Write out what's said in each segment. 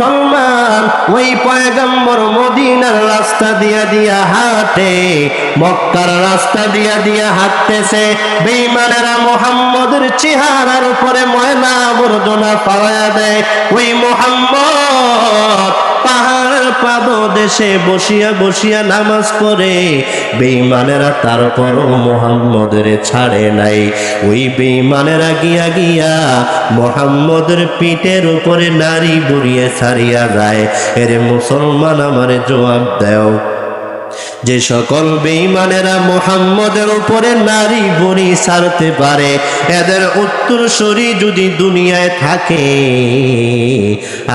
মুসলমান ওই পয়গম্বর মদিনার রাস্তা দিয়া হাঁটে, মক্কার রাস্তা দিয়া হাঁটতেছে, বেঈমানেরা মুহাম্মদের চেহারার উপরে ময়লা আবর্জনা পাওয়া দেয়। ওই মুহাম্মদ পাহাড়ের পাদদেশে বসিয়া নামাজ পড়ে, বেঈমানেরা তারপরও মুহাম্মদের ছাড়ে নাই। ওই বেঈমানেরা গিয়া মুহাম্মদের পিঠের উপরে নারী বুড়িয়ে ছাড়িয়া যায়। এরে মুসলমান আমারে জবাব দাও, যে সকল বেঈমানেরা মুহাম্মদের উপরে নারী বুড়ি ছাড়তে পারে, এদের উত্তরসূরি যদি দুনিয়ায় থাকে,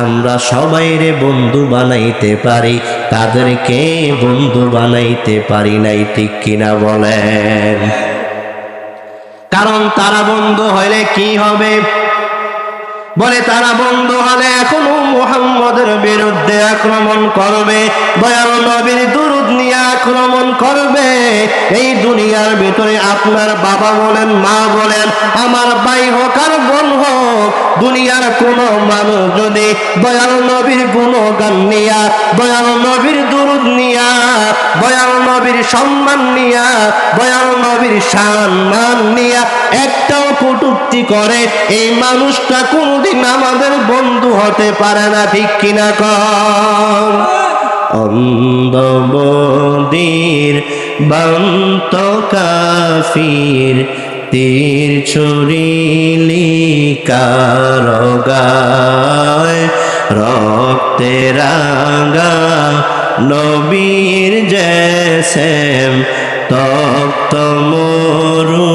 আমরা সবাইরে বন্ধু বানাইতে পারি, তাদেরকে বন্ধু বানাইতে পারি নাই, ঠিক কিনা বলেন? কারণ তারা বন্ধু হলে কি হবে? বলে তারা বন্ধু হলে এখনো মুহাম্মদের বিরুদ্ধে আক্রমণ করবে, দয়াল নবীর দুরূদ নিয়ে আক্রমণ করবে। এই দুনিয়ার ভিতরে আপনার বাবা বলেন, মা বলেন, আমার ভাই হোক আর বোন হোক, দুনিয়ার কোন মানুষ যদি দয়াল নবীর গুণগান নিয়া, দয়াল নবীর দুরূদ নিয়া, দয়াল নবীর সম্মান নিয়া, দয়াল নবীর সম্মান নিয়া একটাও কটূক্তি করে, এই মানুষটা কোনদিন আমাদের বন্ধু হতে পারে না, ঠিক কিনা কন? অন্ধ বদির বান্ত কাফির তীর ছুরিলি কারগায়, রক্তে রাঙা নবীর জেসেম তপ্ত মরু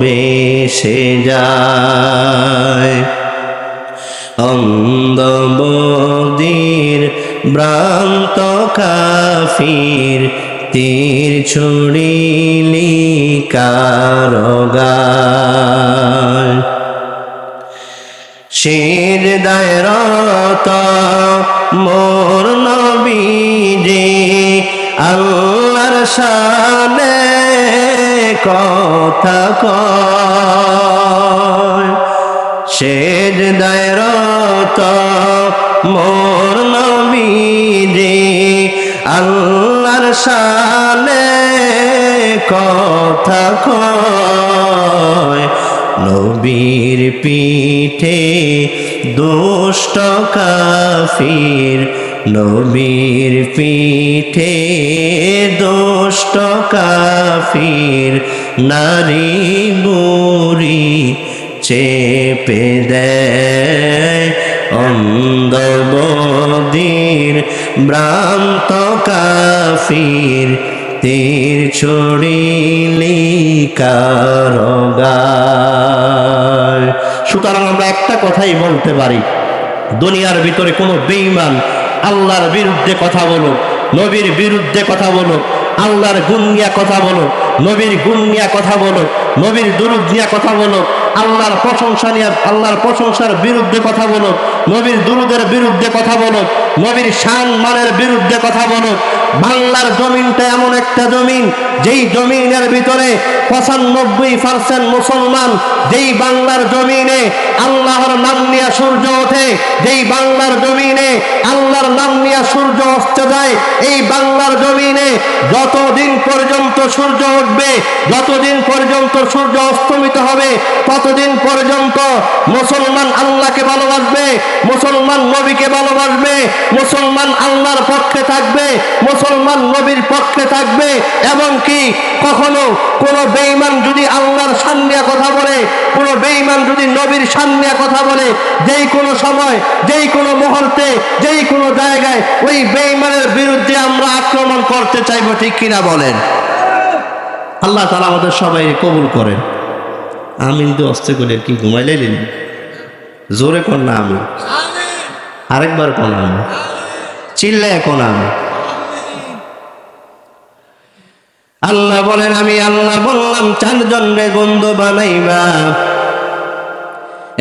বেশে যায়। অন্ধ বদির ভ্রান্ত কাফির তীর ছুড়িলি কারগায়, শির দায়রত মোর নবীজি আল্লাহর শানে কথা কয়, শির দায়রত মোর নবীজি আল্লাহর শানে কথা কয়, নবীর পিঠে দুষ্ট কাফির, নবীর পিঠে দুষ্ট কাফির নারী বুড়ি চেপে দেয়। অন্ধ বদির ভ্রান্ত কাফির তীর ছড়িলি কারগায়। সুতরাং আমরা একটা কথাই বলতে পারি, দুনিয়ার ভিতরে কোনো বেঈমান আল্লাহর বিরুদ্ধে কথা বলো, নবীর বিরুদ্ধে কথা বলো, আল্লাহর গুণ নিয়ে কথা বলো, নবীর গুণ নিয়ে কথা বলো, নবীর দুরূদ নিয়ে কথা বলো, আল্লাহর প্রশংসা নিয়ে, আল্লাহর প্রশংসার বিরুদ্ধে কথা বলো, নবীর দুরূদের বিরুদ্ধে কথা বলো, নবীর শান মানের বিরুদ্ধে কথা বলো। বাংলার জমিনটা এমন একটা জমিন, যেই জমিনের ভিতরে 95% মুসলমান, যেই বাংলার জমিনে আল্লাহর নাম নিয়ে সূর্য ওঠে, যেই বাংলার জমিনে আল্লাহর নাম নিয়ে সূর্য অস্ত যায়, এই বাংলার জমিনে যতদিন পর্যন্ত সূর্য উঠবে, যতদিন পর্যন্ত সূর্য অস্তমিত হবে, ততদিন পর্যন্ত মুসলমান আল্লাহকে ভালোবাসবে, মুসলমান নবীকে ভালোবাসবে, মুসলমান আল্লাহর পক্ষে থাকবে, মুসলমান নবীর পক্ষে থাকবে। এবং কি কখনো কোন বেঈমান যদি আল্লাহর শান নিয়ে কথা বলে, কোন বেঈমান যদি নবীর শান নিয়ে কথা বলে, যেই কোনো সময়, যেই কোনো মুহূর্তে, যেই কোনো জায়গায় ওই বেঈমানের বিরুদ্ধে আমরা আক্রমণ করতে চাইবো, ঠিক কিনা বলেন? আল্লাহ তাআলা আমাদের সবাই কবুল করেন। আমিন তো অস্তে করে কি ঘুমাইলে নিন, জোরে কোন না আমি, আরেকবার কোন আমি, চিল্লায় কোন আমি। আল্লাহ বলেন, আমি আল্লাহ বললাম চারজন রে বন্ধু বানাইবা।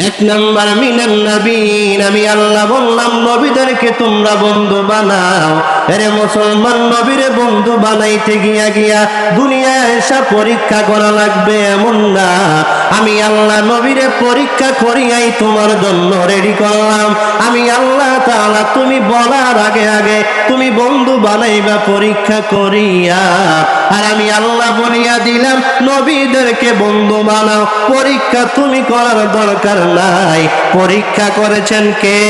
এক নাম্বার মিনান নবীন, আমি আল্লাহ বললাম নবীদেরকে তোমরা বন্ধু বানাও। এরে মুসলমান, নবীরে বন্ধু বানাইতে গিয়া গিয়া দুনিয়ায় এসা পরীক্ষা করা লাগবে এমন না। আমি আল্লাহ নবীরে পরীক্ষা করিয়াই তোমার জন্য রেডি করলাম। আমি আল্লাহ তাআলা তুমি বলার আগে আগে তুমি বন্ধু বানাইবা পরীক্ষা করিয়া। আর আমি আল্লাহ বলিয়া দিলাম নবীদেরকে বন্ধু বানাও, পরীক্ষা তুমি করার দরকার নাই। পরীক্ষা করেছেন কে?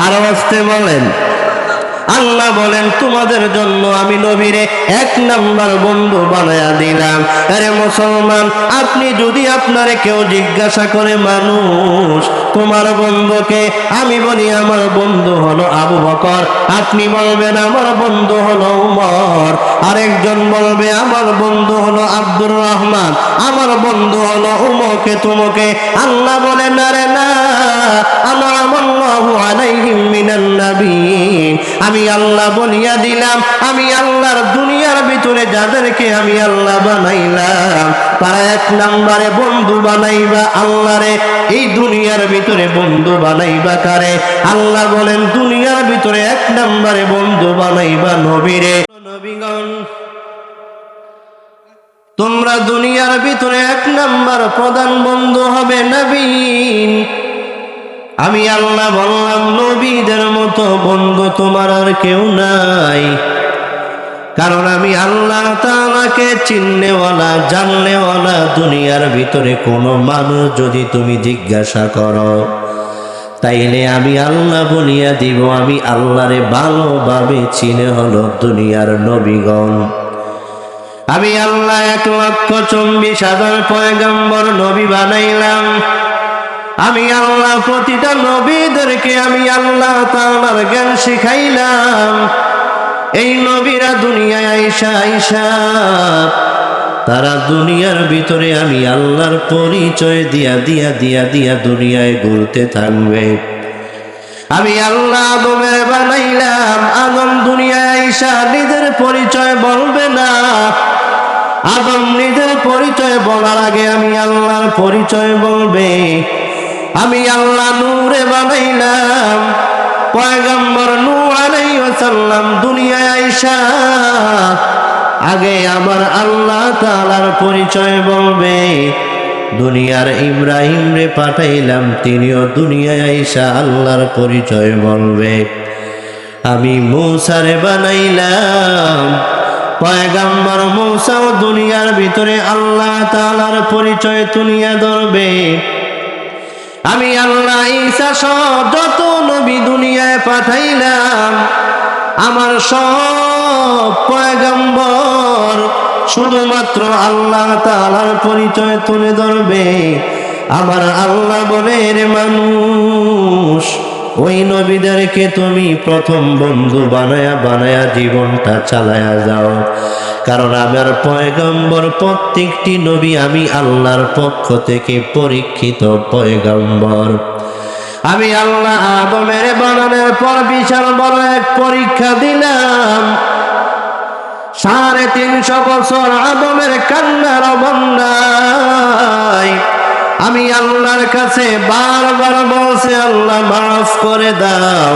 আরো আসতে বলেন। আল্লাহ বলেন তোমাদের জন্য আমি নবীরে 1 নাম্বার বন্ধু বানায়া দিলাম। আরে মুসলমান, আপনি যদি আপনারে কেউ জিজ্ঞাসা করে মানুষ তোমার বন্ধুকে, আমি বলি আমার বন্ধু হলো আবু বকর, আপনি বলবেন আমার বন্ধু হলো উমর, আরেকজন বলবে আমার বন্ধু হলো আব্দুর রহমান, আমার বন্ধু হলো উমকে তুমকে। আল্লাহ বলেন আরে না, আনা'আল্লাহু আলাইহিম মিনান নাবিয়্যিন। আমি আল্লাহ বলিয়া দিলাম, আমি আল্লাহর দুনিয়ার ভিতরে যাদেরকে আমি আল্লাহ বানাইলাম তারা 1 নম্বরে বন্ধু বানাইবা আল্লাহরে। এই দুনিয়ার ভিতরে বন্ধু বানাইবা কারে? আল্লাহ বলেন দুনিয়ার ভিতরে 1 নম্বরে বন্ধু বানাইবা নবীরে। নবীগণ, তোমরা দুনিয়ার ভিতরে 1 নম্বর প্রধান বন্ধু হবে নবী। আমি আল্লাহ বললাম নবীদের মতো বন্ধু তোমার আর কেউ নাই। কারণ আমি আল্লাহ তাআলাকে চিননেওয়ালা জাননেওয়ালা দুনিয়ার ভিতরে কোনো মানুষ যদি তুমি জিজ্ঞাসা করো, তাইলে আমি আল্লাহ বলিয়া দিব আমি আল্লাহরে ভালোভাবে চিনে হলো দুনিয়ার নবীগণ। আমি আল্লাহ 1,24,000 পয়গম্বর নবী বানাইলাম। আমি আল্লাহ প্রতিটা নবীদেরকে আমি আল্লাহ তাআলার জ্ঞান শিখাইলাম। এই নবীরা দুনিয়ায় আইসা তারা দুনিয়ার ভিতরে আমি আল্লাহর পরিচয় দিয়া দিয়া দিয়া দিয়া দুনিয়ায় ঘুরতে থাকবে। আমি আল্লাহ আদমের বানাইলাম, আদম দুনিয়ায় আইসা নিজের পরিচয় বলবে না। আদম নিজের পরিচয় বলার আগে আমি আল্লাহর পরিচয় বলবে। আমি আল্লাহ নূরে বানাইলাম, পয়গম্বর নূহ আলাইহিস সালাম দুনিয়ায় আইসা আগে আমার আল্লাহ তাআলার পরিচয় বলবে। দুনিয়ার ইব্রাহিম রে পাঠাইলাম, তিনিও দুনিয়ায় আইসা আল্লাহর পরিচয় বলবে। আমি মূসা রে বানাইলাম, পয়গম্বর মূসাও দুনিয়ার ভিতরে আল্লাহ তাআলার পরিচয় তুলিয়া ধরবে। আমি আল্লাহ ঈসা সহ যত নবী দুনিয়ায় পাঠাইলাম, আমার সব পয়গম্বর শুধুমাত্র আল্লাহ তাআলার পরিচয় তুলে ধরবে। আমার আল্লাহ বলে রে মানুষ, ওই নবীদেরকে তুমি প্রথম বন্ধু বানায়া বানায়া জীবনটা চালায়া যাও। কারণ আমার পয়গম্বর প্রত্যেকটি নবী আমি আল্লাহর পক্ষ থেকে পরীক্ষিত পয়গম্বর। আমি আল্লাহ আদমের বানানোর পর বিশাল বড় এক পরীক্ষা দিলাম। 350 বছর আদমের কান্নার বন্যায় আমি আল্লাহর কাছে বারবার বলছে আল্লাহ মাফ করে দাও।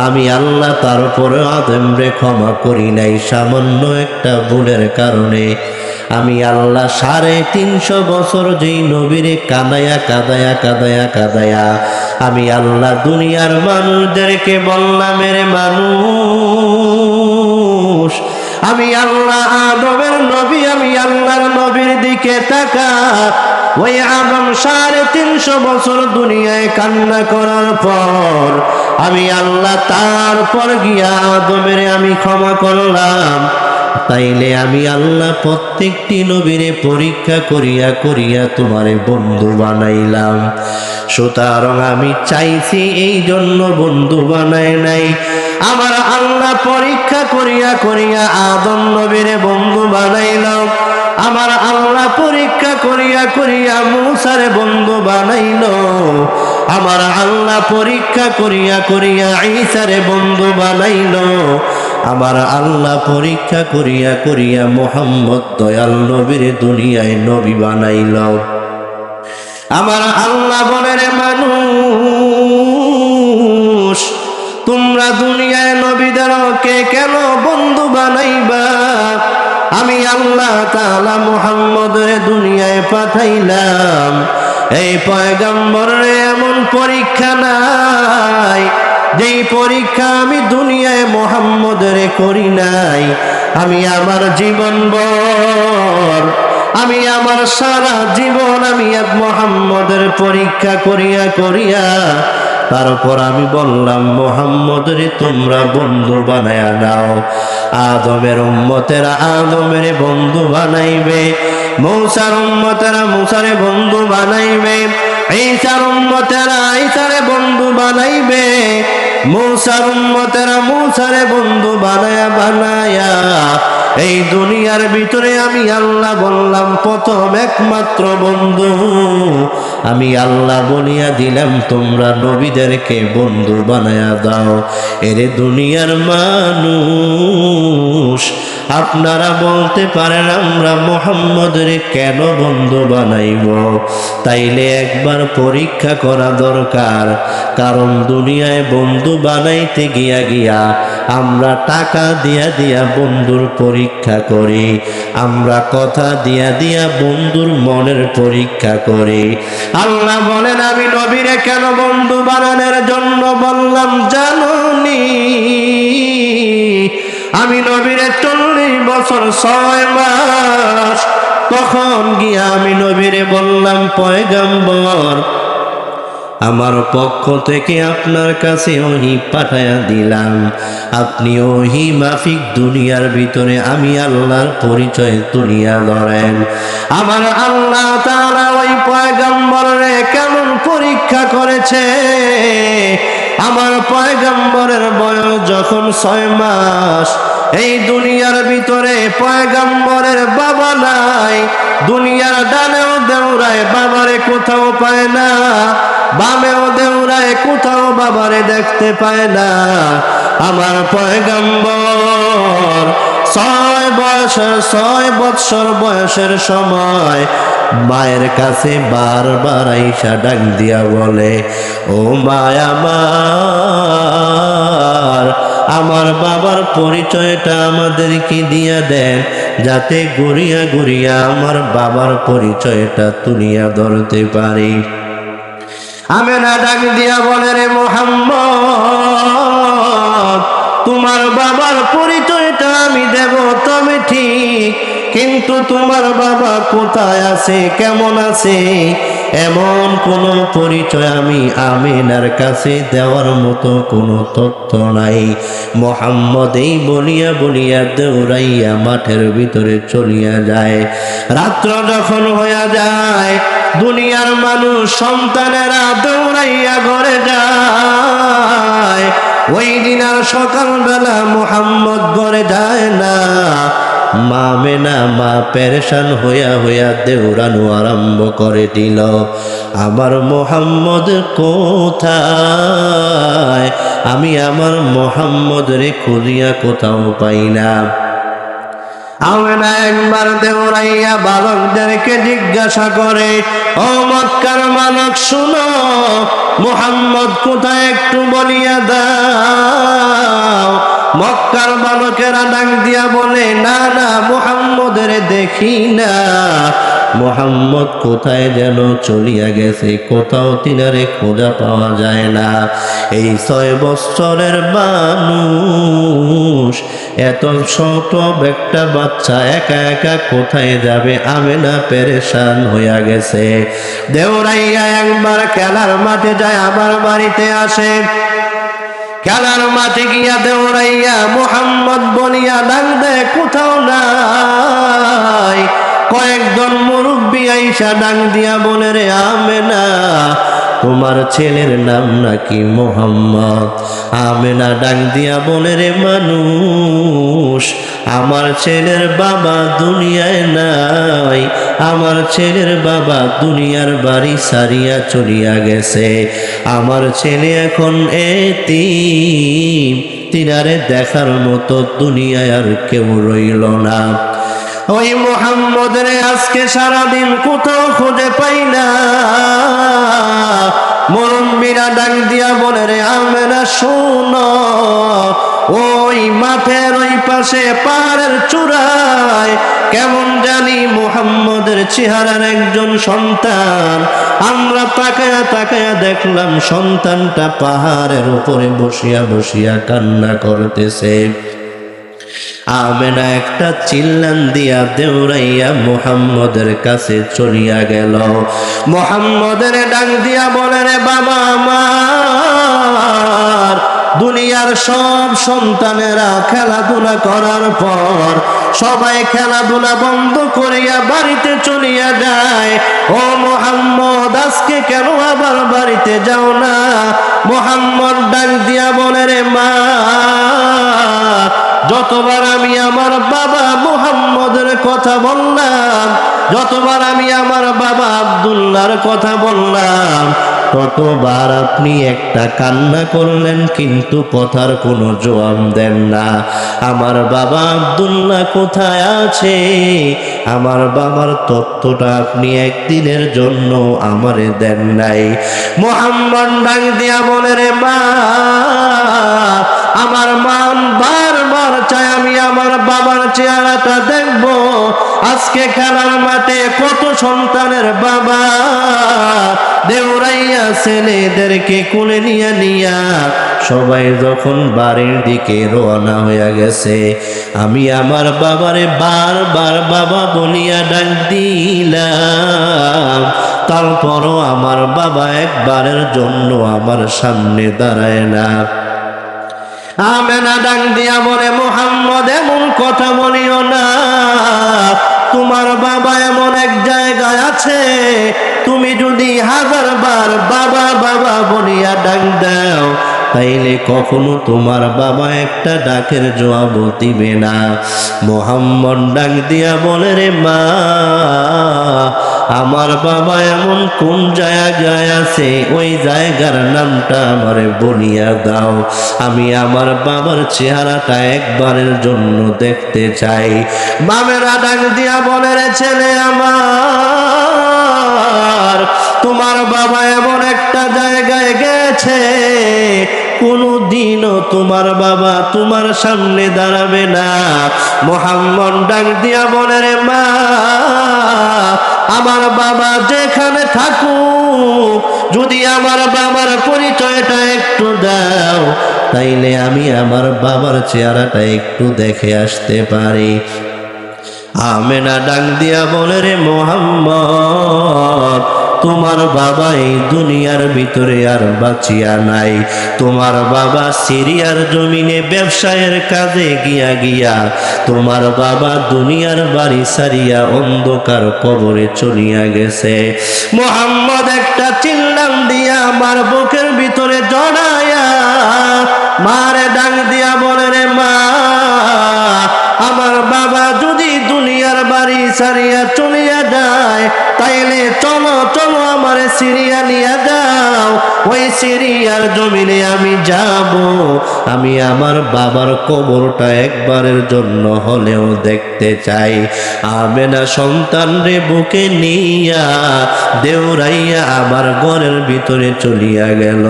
আমি আল্লাহ তারপরে আদমরে ক্ষমা করি নাই সামান্য একটা ভুলের কারণে। আমি আল্লাহ 350 বছর যেই নবীরে কাঁদায়া কাঁদায়া কাঁদায়া কাঁদায়া আমি আল্লাহ দুনিয়ার মানুষদেরকে বললাম মেরে মানুষ, আমি আল্লাহ আদমের নবী, আমি আল্লাহর নবীর দিকে তাকা। ওই আদম 350 বছর দুনিয়ায় কান্না করার পর আমি আল্লাহ তারপর গিয়া আদমের আমি ক্ষমা করলাম। তাইলে আমি আল্লাহ প্রত্যেকটি নবীরে পরীক্ষা করিয়া করিয়া তোমারে বন্ধু বানাইলাম। সুতরাং আমি চাইছি এই জন্য বন্ধু বানাই নাই। আমার আল্লাহ পরীক্ষা করিয়া করিয়া আদম নবীরে বন্ধু বানাইলাম। আমার আল্লাহ পরীক্ষা করিয়া করিয়া মূসারে বন্ধু বানাইল। আমার আল্লাহ পরীক্ষা করিয়া করিয়া ঈসারে বন্ধু বানাইল। আমার আল্লাহ পরীক্ষা করিয়া করিয়া মুহাম্মদ দয়াল নবীর দুনিয়ায় নবী বানাইল। আমার আল্লাহ বলে রে মানুষ, তোমরা দুনিয়ায় নবী নবীদেরকে কেন বন্ধু বানাইবা? আমি আল্লাহ তাআলা মুহাম্মদের দুনিয়ায় পাঠাইলাম। এই পয়গম্বরের এমন পরীক্ষা নাই যেই পরীক্ষা আমি দুনিয়ায় মুহাম্মদের করি নাই। আমি আমার জীবনভর, আমি আমার সারা জীবন আমি মুহাম্মদের পরীক্ষা করিয়া করিয়া তারপর আমি বললাম, মুহাম্মদরে তোমরা বন্ধু বানায়া নাও। আদমের উম্মতেরা আদমের বন্ধু বানাইবে, মূসার উম্মতেরা মূসারে বন্ধু বানাইবে, ঈসার উম্মতেরা ঈসারে বন্ধু বানাইবে, মূসার উম্মতেরা মূসারে বন্ধু বানায়া বানায়া এই দুনিয়ার ভিতরে আমি আল্লাহ বললাম প্রথম একমাত্র বন্ধু আমি আল্লাহ বলিয়া দিলাম, তোমরা নবীদেরকে বন্ধু বানায়া দাও। এরে দুনিয়ার মানুষ, আপনারা বলতে পারেন আমরা মুহাম্মদের কেন বন্ধু বানাইব? তাইলে একবার পরীক্ষা করা দরকার। কারণ দুনিয়ায় বন্ধু বানাইতে গিয়া গিয়া আমরা টাকা দিয়া দিয়া বন্ধুর পরীক্ষা করি, আমরা কথা দিয়া দিয়া বন্ধুর মনের পরীক্ষা করি। আল্লাহ বলেন, আমি নবীরে কেন বন্ধু বানানোর জন্য বললাম জানুনি? আমি নবীরে 40 বছর 6 মাস তখন গিয়া আমি নবীরে বললাম, পয়গম্বর আমার পক্ষ থেকে আপনার কাছে ওহী পাঠায়া দিলাম, আপনি ওহী মাফিক দুনিয়ার ভিতরে আমি আল্লাহর পরিচয় তুলিয়া ধরেন। আমার আল্লাহ তাআলা ওই পয়গম্বরে কেমন পরীক্ষা করেছে। আমার পয়গম্বরের বয়স যখন 6 মাস, এই দুনিয়ার ভিতরে পয়গম্বরের বাবা নাই, দুনিয়ার ডানেও দেউরায় বাবারে কোথাও পায় না, বামেও দেউরায় কোথাও বাবারে দেখতে পায় না। আমার পয়গম্বর 6 বৎসর বয়সের সময় মায়ের কাছে বারবার আইসা ডাক দিয়া বলে, ও মায়া আমার বাবার পরিচয়টা আমাদেরকে দিয়া দেন, যাতে ঘুরিয়া ঘুরিয়া আমার বাবার পরিচয়টা তুলিয়া ধরতে পারি। আমেনা ডাক দিয়া বলে, রে মুহাম্মদ, তোমার বাবার পরিচয়টা আমি দেব তবে ঠিক, কিন্তু তোমার বাবা কোথায় আছে, কেমন আছে, এমন কোন পরিচয় আমি আমিনার কাছে দেওয়ার মতো কোনো তথ্য নাই। মুহাম্মদ এই বলিয়া বলিয়া দৌড়াইয়া মাঠের ভিতরে চলিয়া যায়। রাত্র যখন হইয়া যায়, দুনিয়ার মানুষ সন্তানেরা দৌড়াইয়া ঘরে যায়। ওই দিন আর সকালবেলা মুহাম্মদ ঘরে যায় না। মা মেনা মা পেরেশান হইয়া হইয়া দেউরানো আরম্ভ করে দিল, আমার মুহাম্মদ কোথায়? আমি আমার মুহাম্মদ রে খুঁজিয়া কোথাও পাই না। আমেনা একবার দেউরাইয়া বালকদেরকে জিজ্ঞাসা করে, ও মক্কার বালক শুনো, মুহাম্মদ কোথায় একটু বলিয়া দাও। মক্কার বালকেরা ডাক দিয়া বলে, না না, মুহাম্মদের দেখি না, মুহাম্মদ কোথায় যেন চলিয়া গেছে, কোথাও তিনারে খোঁজা পাওয়া যায় না। এই 6 বছরের মানুষ, এত ছোট একটা বাচ্চা একা একা কোথায় যাবে? আমেনা পেরেশান হইয়া গেছে। দেউরাইয়া একবার খেলার মাঠে যায়, আবার বাড়িতে আসে। খেলার মাঠে গিয়া দেউরাইয়া মুহাম্মদ বলিয়া ডাক দেয়, কোথাও নাই। কয়েকজন মুরব্বী আইসা ডাক দিয়া বলে, রে আমেনা, তোমার ছেলের নাম নাকি মুহাম্মদ? আমেনা ডাক দিয়া বলে, রে মানুষ, আমার ছেলের বাবা দুনিয়ায় নাই, আমার ছেলের বাবা দুনিয়ার বাড়ি সারিয়া চলিয়া গেছে, আমার ছেলে এখন এতিম, তিনারে দেখার মতো দুনিয়ায় আর কেউ রইল না। ওই মুহাম্মদের আজকে সারাদিন কোথাও খুঁজে পাই না। মুরব্বিরা ডাক দিয়া বলে, রে আমেনা শোনো, ওই পাশে পাহাড়ের চূড়ায় কেমন জানি মুহাম্মদের চেহারার একজন সন্তান। আমরা তাকায়া তাকায়া দেখলাম সন্তানটা পাহাড়ের উপরে বসিয়া বসিয়া কান্না করতেছে। আমেনা একটা চিল্লান দিয়া দেউরাইয়া মুহাম্মদের কাছে চলিয়া গেল। মুহাম্মদের ডাক দিয়া বলে, রে বাবা আমার, দুনিয়ার সব সন্তানেরা খেলাধুলা করার পর সবাই খেলাধুলা বন্ধ করিয়া বাড়িতে চলিয়া যায়। ও মুহাম্মদ, আজকে কেন আবার বাড়িতে যাও না? মুহাম্মদ ডাক দিয়া বলে, রে মা, যতবার আমি আমার বাবা মুহাম্মদের কথা বললাম, যতবার আমি আমার বাবা আব্দুল্লাহর কথা বললাম, ততবার আপনি একটা কান্না করলেন, কিন্তু কথার কোনো জবাব দেন না। আমার বাবা আব্দুল্লাহ কোথায় আছে? আমার বাবার তথ্যটা আপনি একদিনের জন্য আমারে দেন নাই। মুহাম্মদ ডাক দিয়া বলে, রে মা, আমার মান বারবার চায় আমি আমার বাবার চেহারাটা দেখব। আজকে খেলার মাঠে কত সন্তানের বাবা দেউরাইয়া ছেলেদেরকে কোলে নিয়া নিয়া সবাই যখন বাড়ির দিকে রওনা হইয়া গেছে, আমি আমার বাবারে বারবার বাবা বলিয়া ডাক দিলাম, তারপরও আমার বাবা একবারের জন্য আমার সামনে দাঁড়ায় না। আমেনা ডাক দিয়া বলে, মুহাম্মদ, এমন কথা বলিও না। তোমার বাবা এমন এক জায়গায় আছে, তুমি যদি 1000 বার বাবা বাবা বলিয়া ডাক দাও, তাইলে কখনো তোমার বাবা একটা ডাকের জবাব দিবে না। মুহাম্মদ ডাক দিয়া বলে, রে মা, আমার বাবা এমন কোন জায়গায় আছে, ওই জায়গার নামটা আমারে বলিয়া দাও, আমি আমার বাবার চেহারাটা একবারের জন্য দেখতে চাই। মামেরা ডাক দিয়া বলে, রে ছেলে আমার, তোমার বাবা এমন একটা জায়গায় গেছে, কোনদিনও তোমার বাবা তোমার সামনে দাঁড়াবে না। মুহাম্মদ ডাক দিয়া বলে, রে মা, আমার বাবা যেখানে থাকুক, যদি আমার বাবার পরিচয়টা একটু দাও, তাইলে আমি আমার বাবার চেহারাটা একটু দেখে আসতে পারি। আমেনা ডাক দিয়া বলে, রে মুহাম্মদ, তোমার বাবা এই দুনিয়ার ভিতরে আর বাঁচিয়া নাই। তোমার বাবা সিরিয়ার জমিনে ব্যবসায়ের কাজে গিয়া গিয়া তোমার বাবা দুনিয়ার বাড়ি সারিয়া অন্ধকার কবরে চলিয়া গেছে। মুহাম্মদ একটা চিল্লাম দিয়া আমার বুকের ভিতরে জড়াইয়া মারে ডাক দিয়া বলে, রে মা, আমার বাবা যদি দুনিয়ার বাড়ি সারিয়া চলিয়া যায়, তাইলে চলো চলো আমার সিরিয়া নিয়ে যাও, ওই সিরিয়ার জমিনে আমি যাব, আমি আমার বাবার কবরটা একবারের জন্য হলেও দেখতে চাই। আমেনা সন্তান রে বুকে নিয়া দেউরাইয়া আবার ঘরের ভিতরে চলিয়া গেল।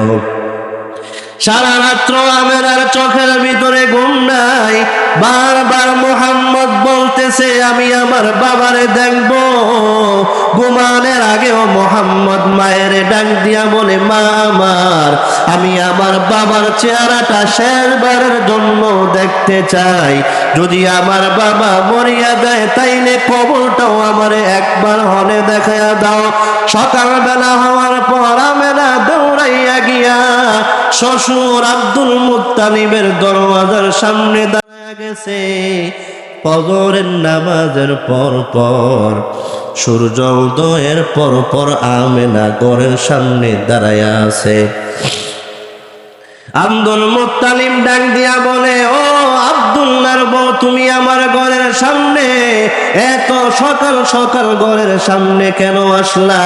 সারা রাত্র আমেনার চোখের ভিতরে ঘুম নাই। বারবার মুহাম্মদ বলতেছে, আমি আমার বাবারে দেখব। ঘুমানোর আগেও মুহাম্মদ মায়ের ডাক দিয়া বলে, মা আমার, আমি আমার বাবার চেহারাটা শেষবারের জন্য দেখতে চাই। যদি আমার বাবা মরিয়া যায়, তাইলে কবরটাও আমারে একবার হলে দেখাইয়া দাও। সকালবেলা হওয়ার পর আমেনা দৌড়াইয়া গিয়া শ্বশুর আব্দুল মুত্তালিবের দরওয়াজার সামনে দাঁড়ায় গেছে। ফজরের নামাজের পর পর, সূর্য উদয়ের পর পর আমেনা ঘরের সামনে দাঁড়ায়া আছে। আব্দুল মুত্তালিব ডাক দিয়া বলে, ও আব্দুল্লাহর বউ, তুমি আমার ঘরের সামনে এত সকাল সকাল ঘরের সামনে কেন আসলা?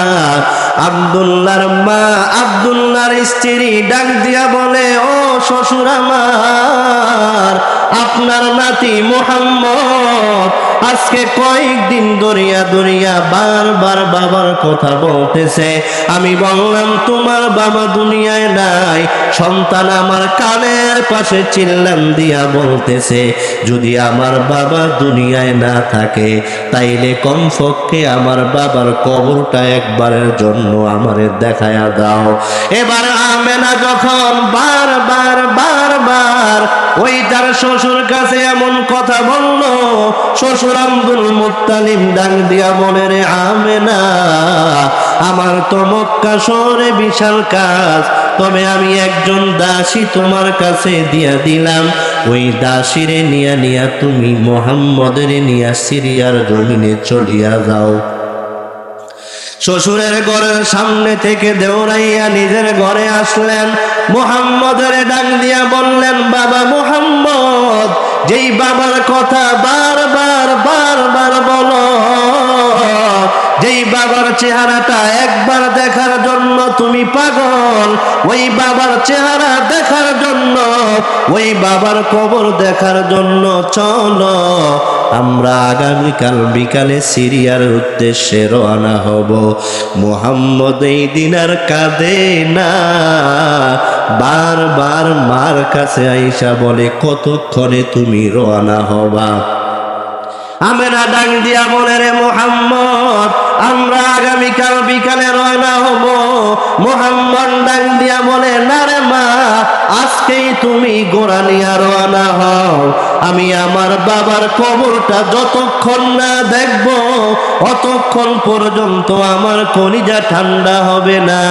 আব্দুল্লাহর মা, আব্দুল্লাহর স্ত্রী ডাক দিয়া বলে, ও শ্বশুর আমার, আপনার নাতি মুহাম্মদ আজকে কয়েকদিন দরিয়া বারবার বাবার কথা বলতেছে। আমি বললাম তোমার বাবা দুনিয়ায় নাই। সন্তান আমার কানের পাশে চিল্লান দিয়া বলতেছে যদি আমার বাবা দুনিয়ায় না থাকে তাইলে কমপক্ষে আমার বাবার কবরটা একবারের জন্য আমারে দেখায়া দাও। এবার আমেনা যখন বারবার ওই তার শ্বশুর কাছে এমন কথা বলল, শ্বশুর আব্দুল মুত্তালিব ডাক দিয়া বলে রে আমেনা, আমার তো মক্কা শহরে বিশাল কাজ, তবে আমি একজন দাসী তোমার কাছে দিয়া দিলাম। ওই দাসীরে নিয়া তুমি মুহাম্মদের নিয়া সিরিয়ার জমিনে চলিয়া যাও। শ্বশুরের ঘরের সামনে থেকে দৌড়াইয়া নিজের ঘরে আসলেন। মুহাম্মদের ডাক দিয়া বললেন বাবা মুহাম্মদ, যেই বাবার কথা বারবার বলো, যেই বাবার চেহারাটা একবার দেখার জন্য তুমি পাগল, ওই বাবার চেহারা দেখার জন্য, ওই বাবার কবর দেখার জন্য চলো আমরা আগামীকাল বিকালে সিরিয়ার উদ্দেশ্যে রওনা হব। মুহাম্মদ এই দিন আর কাঁদে না, বারবার মার কাছে আইসা বলে কতক্ষণে তুমি রওনা হবা। আমেনা ডাক দিয়া বলে রে মুহাম্মদ, আমরা আগামীকাল বিকালে রওনা হব। মুহাম্মদ ডাক দিয়া বলে না রে মা, আজকেই তুমি ঘোড়া নিয়ে রওনা হও। আমি আমার বাবার কবরটা যতক্ষণ না দেখব অতক্ষণ পর্যন্ত আমার কলিজা ঠান্ডা হবে না।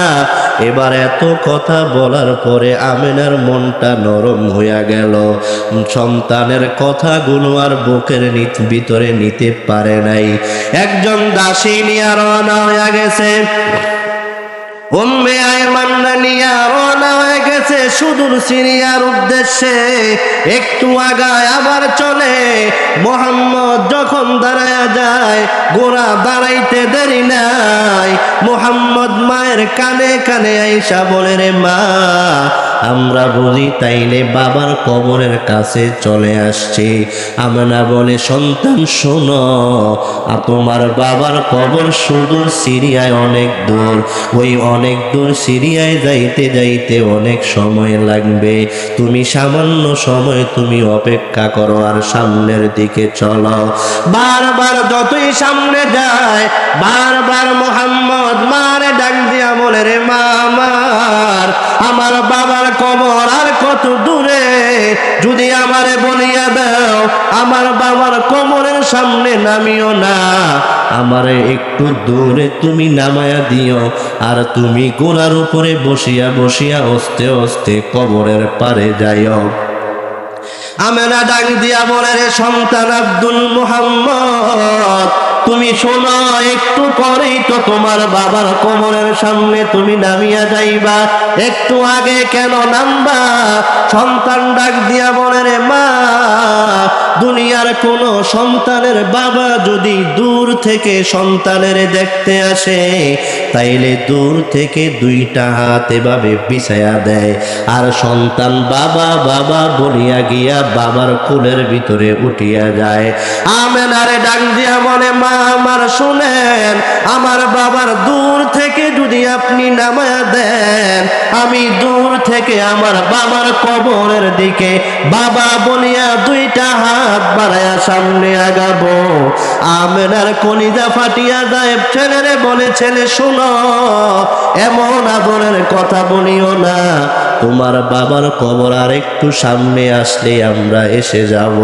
এবার এত কথা বলার পরে আমেনার মনটা নরম হইয়া গেল। সন্তানের কথাগুলো আর বুকের ভিতরে নিতে পারে নাই। একজন দাসী নিয়ে রওনা হইয়া গেছে, উম্মে আয়মান নিয়ে রওনা হয়ে গেছে সুদূর সিরিয়ার উদ্দেশ্যে। একটু আগায় আবার চলে। মুহাম্মদ যখন দাঁড়ায়া যায়, ঘোড়া দাঁড়াইতে দেরি নাই। মুহাম্মদ মায়ের কানে কানে আইসা বলে রে মা, আমরা বুঝি তাইলে বাবার কবরের কাছে চলে আসছি। আমেনা বলে সন্তান শোনো, তোমার বাবার কবর সুদূর সিরিয়ায় অনেক দূর। ওই অনেক দূর সিরিয়ায় যাইতে যাইতে অনেক সময় লাগবে। তুমি সামান্য সময় তুমি অপেক্ষা করো আর সামনের দিকে চলো। বারবার যতই সামনে যায়, বারবার মুহাম্মদ মারে ডাক দিয়া বলে রে মা, আমার বাবার কবর আর কত দূরে, যদি আমারে বলিয়া দাও আমার বাবার কবরের সামনে নামিও না, আমারে একটু দূরে তুমি নামায়া দিও। আর তুমি ঘোড়ার উপরে বসিয়া আস্তে আস্তে কবরের পারে যাইও। আমেনা ডাক দিয়া বলে রে সন্তান আব্দুল মুহাম্মদ, তুমি শোনো, একটু পরেই তো তোমার বাবার কবরের সামনে তুমি নামিয়া যাইবা, একটু আগে কেন নামবা? সন্তান ডাক দিয়া বলে রে মা, দুনিয়ার কোন সন্তানের বাবা যদি দূর থেকে সন্তানের দেখতে আসে তাইলে দূর থেকে দুইটা হাত এভাবে বিছায়া দেয়, আর সন্তান বাবা বাবা বলিয়া গিয়া বাবার কোলের ভিতরে উঠিয়া যায়। আমেনারে ডাক দিয়া বলে মা আমার শুনেন, আমার বাবার দূর থেকে যদি আপনি নামায়া দেন, আমি দূর থেকে আমার বাবার কবরের দিকে বাবা বলিয়া দুইটা হাত বাড়ায়া সামনে আগাবো। আমেনার কলিজা ফাটিয়া যায়। ছেলেরে বলে ছেলে শোনো, এমন আদরের কথা বলিও না, তোমার বাবার কবর আর একটু সামনে আসলে আমরা এসে যাব।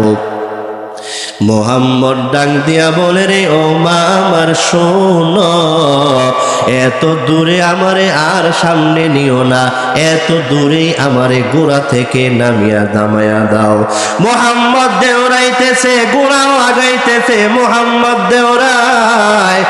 মুহাম্মদ ডাক দিয়া বলে রে ও মা আমার শোনো, এত দূরে আমারে আর সামনে নিও না, এত দূরেই আমারে গোড়া থেকে নামিয়া দামায়া দাও। মুহাম্মদ দেওরাইতেছে, গোড়াও আগাইতেছে, মুহাম্মদ দেওরায়।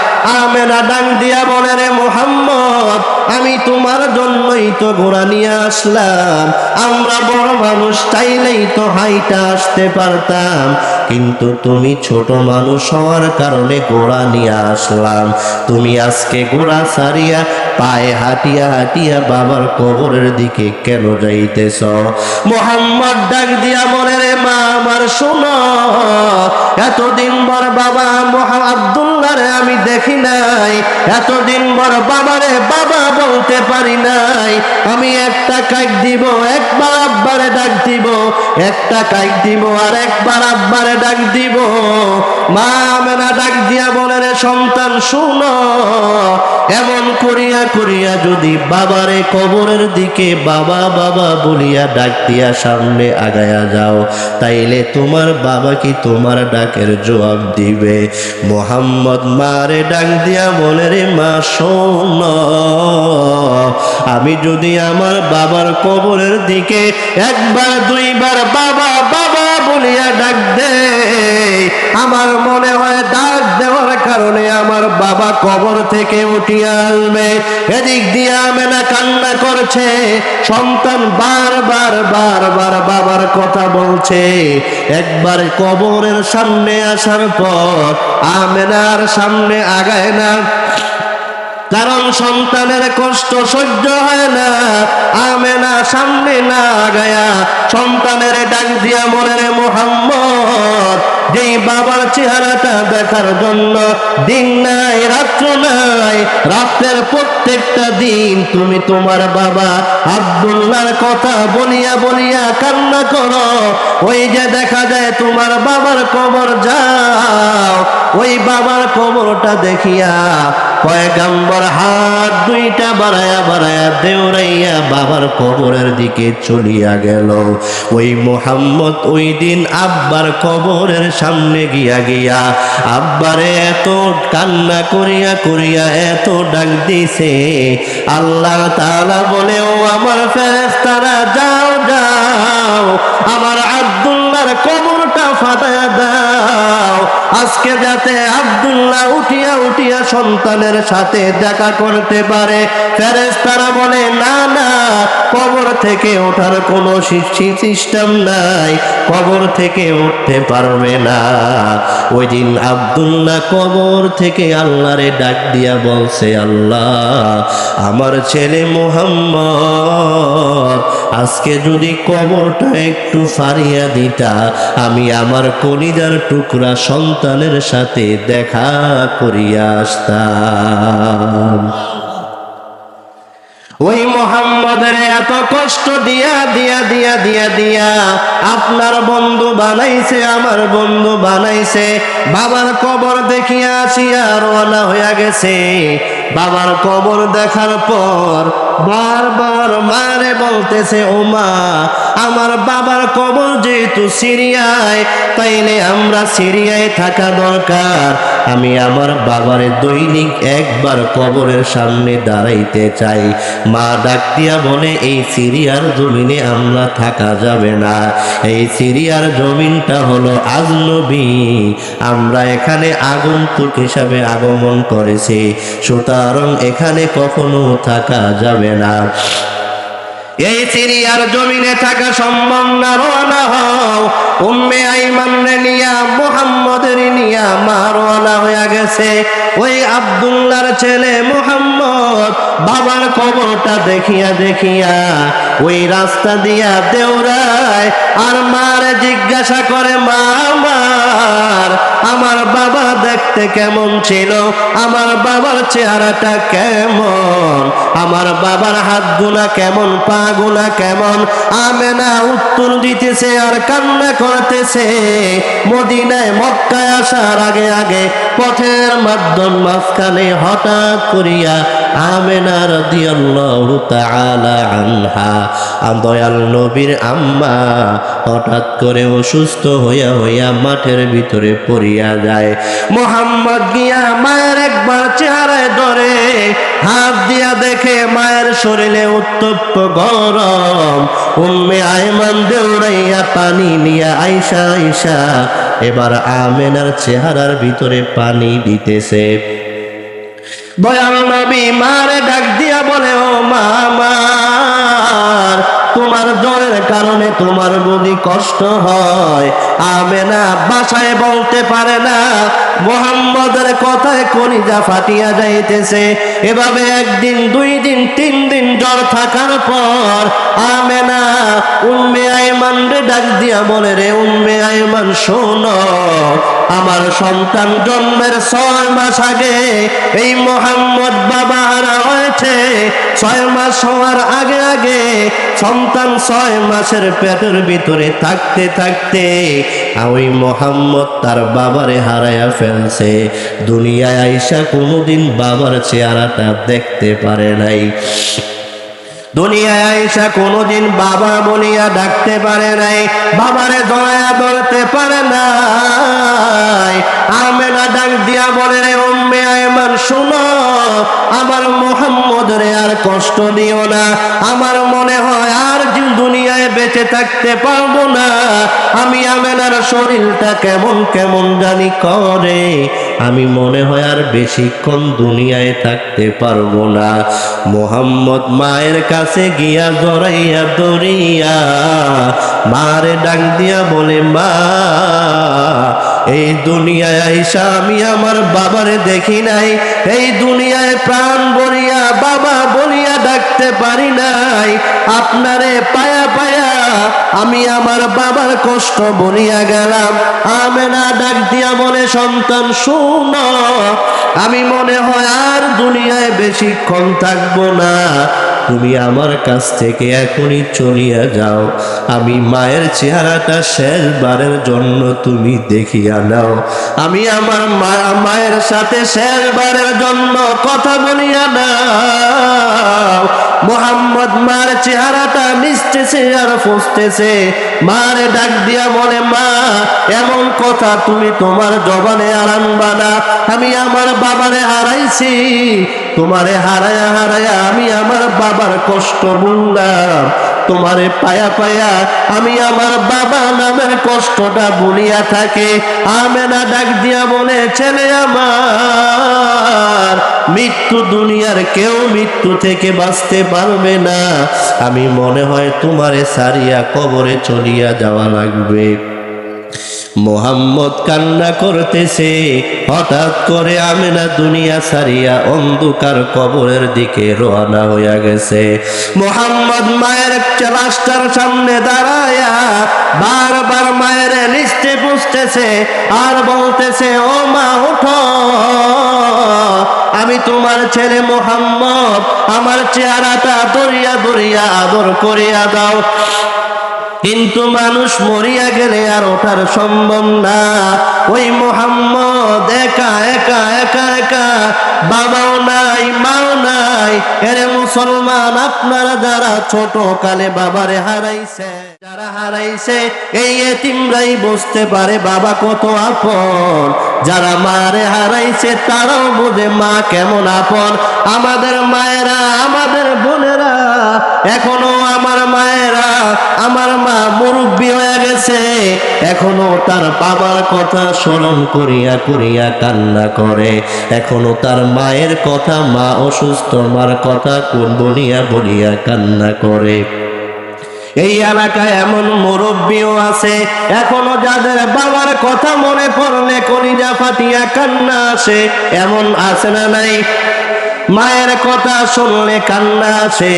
আমেনা ডাক দিয়া বলে রে মুহাম্মদ, আমি তোমার জন্যই তো ঘোড়া নিয়ে আসলাম, আমরা বড় মানুষ চাইলেই তো হাইটা আসতে পারতাম, কিন্তু তুমি ছোট মানুষ হওয়ার কারণে ঘোড়া নিয়ে আসলাম। তুমি আজকে ঘোড়া সারিয়া পায়ে হাঁটিয়া হাঁটিয়া বাবার কবরের দিকে কেন যাইতেছ? মুহাম্মদ ডাক দিয়া বলে, রে মা আমার শোনো, এতদিন পর বাবা আব্দুল্লাহ রে আমি দেখি নাই, এতদিন পর বাবারে বাবা বলতে পারি নাই। আমি একটা কাক দিব, একবার আব্বারে ডাক দিব, একটা কাক দিব আর একবার আব্বারে ডাক দিব। মা আমেনা ডাক দিয়া বলে, রে সন্তান শুনো, এমন করিয়া করিয়া যদি বাবারে কবরের দিকে বাবা বাবা বলিয়া ডাক দিয়া সামনে আগায়া যাও, তাইলে তোমার বাবা কি তোমার ডাকের জবাব দিবে? মুহাম্মদ মারে ডাক দিয়া বলে, রে মা শোন, আমি যদি আমার বাবার কবরের দিকে একবার দুইবার বাবা বাবা বলিয়া ডাক দে, আমার মনে হয় ডাক দেওয়ার কারণে আমার বাবা কবর থেকে উঠিয়া আসবে। এদিক দিয়ে আমেনা কান্না করছে, সন্তান বারবার বারবার বাবার কথা বলছে। একবার কবরের সামনে আসার পর আমেনার সামনে আগায় না, কারণ সন্তানের কষ্ট সহ্য হয় না। আমেনা সামনে না গায়া সন্তানের ডাক দিয়া বলে, রে মুহাম্মদ, যেই বাবার চেহারাটা দেখার জন্য দিন নাই রাত্র নাই, রাতের প্রত্যেকটা দিন তুমি তোমার বাবা আব্দুল্লাহর কথা বলিয়া বলিয়া কান্না করো, ওই যে দেখা যায় তোমার বাবার কবর, যাও ওই বাবার কবরটা দেখিয়া পয়গম্বর হাত দুইটা বাড়ায়া বাড়ায়া দেউরাইয়া বাবার কবরের দিকে চলিয়া গেল। ওই মুহাম্মদ ওই দিন আব্বার কবরের সামনে গিয়া গিয়া আব্বারে এত কান্না করিয়া করিয়া এত ডাক দিছে, আল্লাহ তাআলা বলে, ও আমার ফেরেশতারা যাও যাও, আমার আব্দুল্লাহর কবরটা ফাটায়া দাও, আজকে যাতে আব্দুল্লাহ উঠিয়া উঠিয়া সন্তানের সাথে দেখা করতে পারে। ফেরেশতারা বলে, না না, কবর থেকে ওঠার কোনো সিস্টেম নাই, কবর থেকে উঠতে পারবে না। ওই দিন আব্দুল্লাহ কবর থেকে আল্লাহরে ডাক দিয়া বলছে, আল্লাহ, আমার ছেলে মুহাম্মদ আজকে যদি কবরটা একটু ফারিয়া দিতা, আমি আমার কলিজার টুকরা সন্তানের সাথে দেখা করিয়া আসতাম। ওই মুহাম্মদের এত কষ্ট দিয়া দিয়া দিয়া দিয়া দিয়া আপনার বন্ধু বানাইছে, আমার বন্ধু বানাইছে। বাবার কবর দেখিয়া আসিয়া রওনা হইয়া গেছে। বাবার কবর দেখার পর বারবার মারে বলতেছে, ও মা, আমার বাবার কবর যেহেতু সিরিয়ায়, তাইলে আমরা সিরিয়ায় থাকা দরকার। আমি আমার বাবারে দৈনিক একবার কবরের সামনে দাঁড়াইতে চাই। মা ডাক দিয়া বলে, এই সিরিয়ার জমিনে আমরা থাকা যাবে না, এই সিরিয়ার জমিনটা হলো আজনবী, আমরা এখানে আগন্তুক হিসাবে আগমন করেছি, সুতরাং এখানে কখনো থাকা যাবে না, এই সিরিয়ার জমিনে থাকা সম্ভব না, রওনা হও। উম্মে আইমানরে নিয়া মুহাম্মদের নিয়া মা রওনা হয়ে গেছে। ওই আব্দুল্লাহর ছেলে মুহাম্মদ বাবার কবরটা দেখিয়া দেখিয়া ওই রাস্তা দিয়া দেউরায়, আর মারে জিজ্ঞাসা করে, মা আমার বাবা দেখতে কেমন ছিল, আমার বাবার চেহারাটা কেমন, আমার বাবার হাত গুলা কেমন, পা গুলা কেমন? আমেনা উত্তর দিতেছে আর কান্না করতেছে। মদিনায় মক্কায় আসার আগে আগে পথের মাঝখানে হঠাৎ করিয়া আমেনা রাদিয়াল্লাহু তাআলা আনহা, দয়াল নবীর আম্মা হঠাৎ করে অসুস্থ হইয়া হইয়া মাঠের ভিতরে পড়িয়া যায়। মুহাম্মদ গিয়া মায়ের একবার চেহারায় ধরে, হাত দিয়া দেখে মায়ের শরীরে উত্তপ্ত গরম। উম্মে আইমান দেউরাইয়া পানি নিয়া আইসা আইসা এবার আমেনার চেহারার ভিতরে পানি দিতেছে। দয়াল নবী মারে ডাক দিয়া বলে, ও মা আমার, তোমার জ্বরের কারণে তোমার যদি কষ্ট হয়, আমেনা বাসায় বলতে পারে না, মুহাম্মদের কথায় কলিজা ফাটিয়া যাইতেছে। এভাবে একদিন, 2 দিন, 3 দিন জ্বর থাকার পর আমেনা উম্মে আইমান রে ডাক দিয়া বলে, রে উম্মে আইমান শোনো, আমার সন্তান জন্মের 6 মাস আগে এই মুহাম্মদ বাবা হারা হয়েছে। 6 মাস হওয়ার আগে আগে সন্তান 6 মাসের পেটের ভিতরে থাকতে থাকতে ওই মুহাম্মদ তার বাবারে হারায়া ফেলছে। দুনিয়ায় আইসা কোনোদিন বাবার চেহারাটা দেখতে পারে নাই। দুনিয়ায় আইসা কোনোদিন বাবা বলিয়া ডাকতে পারে নাই, বাবারে দয়া ধরতে পারে নাই। আমেনা ডাক দিয়া বলে, রে উম্মে আইমান শোনো, আমার মুহাম্মদ রে আর কষ্ট দিও না। আমার মনে হয় আর দুনিয়ায় বেঁচে থাকতে পারবো না। আমি আমেনার শরীরটা কেমন কেমন জানি করে, আমি মনে হয় আর বেশিক্ষণ দুনিয়ায় থাকতে পারবো না। মুহাম্মদ মায়ের কাছে গিয়া জড়াইয়া দরিয়া মারে ডাক দিয়া বলে, মা, এই দুনিয়ায় আইসা আমি আমার বাবারে দেখি নাই, এই দুনিয়ায় প্রাণ বলিয়া বাবা বলিয়া ডাকতে পারি নাই। আপনারে পায়া পায়া আমি আমার বাবার কষ্ট বলিয়া গেলাম। আমেনা ডাক দিয়া বলে, সন্তান শোনো, আমি মনে হয় আর দুনিয়ায় বেশিক্ষণ থাকবো না। তুমি আমার কাছ থেকে এখনই চলিয়া যাও। আমি মায়ের চেহারাটা শেষবারের জন্য তুমি দেখিয়া নাও। আমি আমার মায়ের সাথে শেষবারের জন্য কথা বলিয়া নাও। মুহাম্মদ মার চেহারাটা মিশতেছে আর ফুসতেছে। মারে ডাক দিয়া বলে, মা, এমন কথা তুমি তোমার জবানে আর আনবা না। আমি আমার বাবারে হারাইছি, তোমারে হারায়া হারায়া আমি আমার বাবার কষ্ট বুঝলাম। তোমারে পায়া পায়া আমি আমার বাবা নামের কষ্টটা বলিয়া থাকে। আমেনা ডাক দিয়া বলে, ছেলে আমার, মৃত্যু দুনিয়ার কেউ মৃত্যু থেকে বাঁচতে পারবে না। আমি মনে হয় তোমারে সারিয়া কবরে চলিয়া যাওয়া লাগবে। মুহাম্মদ কান্না করতেছে। হঠাৎ করে আমেনা দুনিয়া ছাড়িয়া অন্ধকার কবরের দিকে রওনা হইয়া গেছে। মুহাম্মদ মায়ের লাশটার সামনে দাঁড়ায়া বারবার মায়ের নিচে পুষতেছে আর বলতেছে, ও মা, ওঠো, আমি তোমার ছেলে মুহাম্মদ, আমার চেহারাটা দরিয়া দরিয়া আদর করিয়া দাও। কিন্তু মানুষ মরিয়া গেলে আর ওঠার সম্ভব না। ওই মুহাম্মদ একা একা একা একা, বাবাও নাই, মাও নাই। এরে মুসলমান, আপনারা যারা ছোট কালে বাবারে হারাইছে, যারা হারাইছে, এই এতিমরাই বুঝতে পারে বাবা কত আপন। যারা মারে হারাইছে তারাও বোঝে মা কেমন আপন। আমাদের মায়েরা, আমাদের বোনেরা, এখনো আমার মায়েরা, আমার মা মুরব্বী হয়ে গেছে, এখনো তার বাবার কথা স্মরণ করিয়া করিয়া কান্না করে। এখনো তার মায়ের কথা, মা অসুস্থ, মার কথা কোন বলিয়া বলিয়া কান্না করে। এই এলাকায় এমন মুরব্বীও আছে এখনো যাদের বাবার কথা মনে পড়লে কলিজা ফাটিয়া কান্না আসে। এমন আছে না নাই? মায়ের কথা শুনলে কান্না আসে।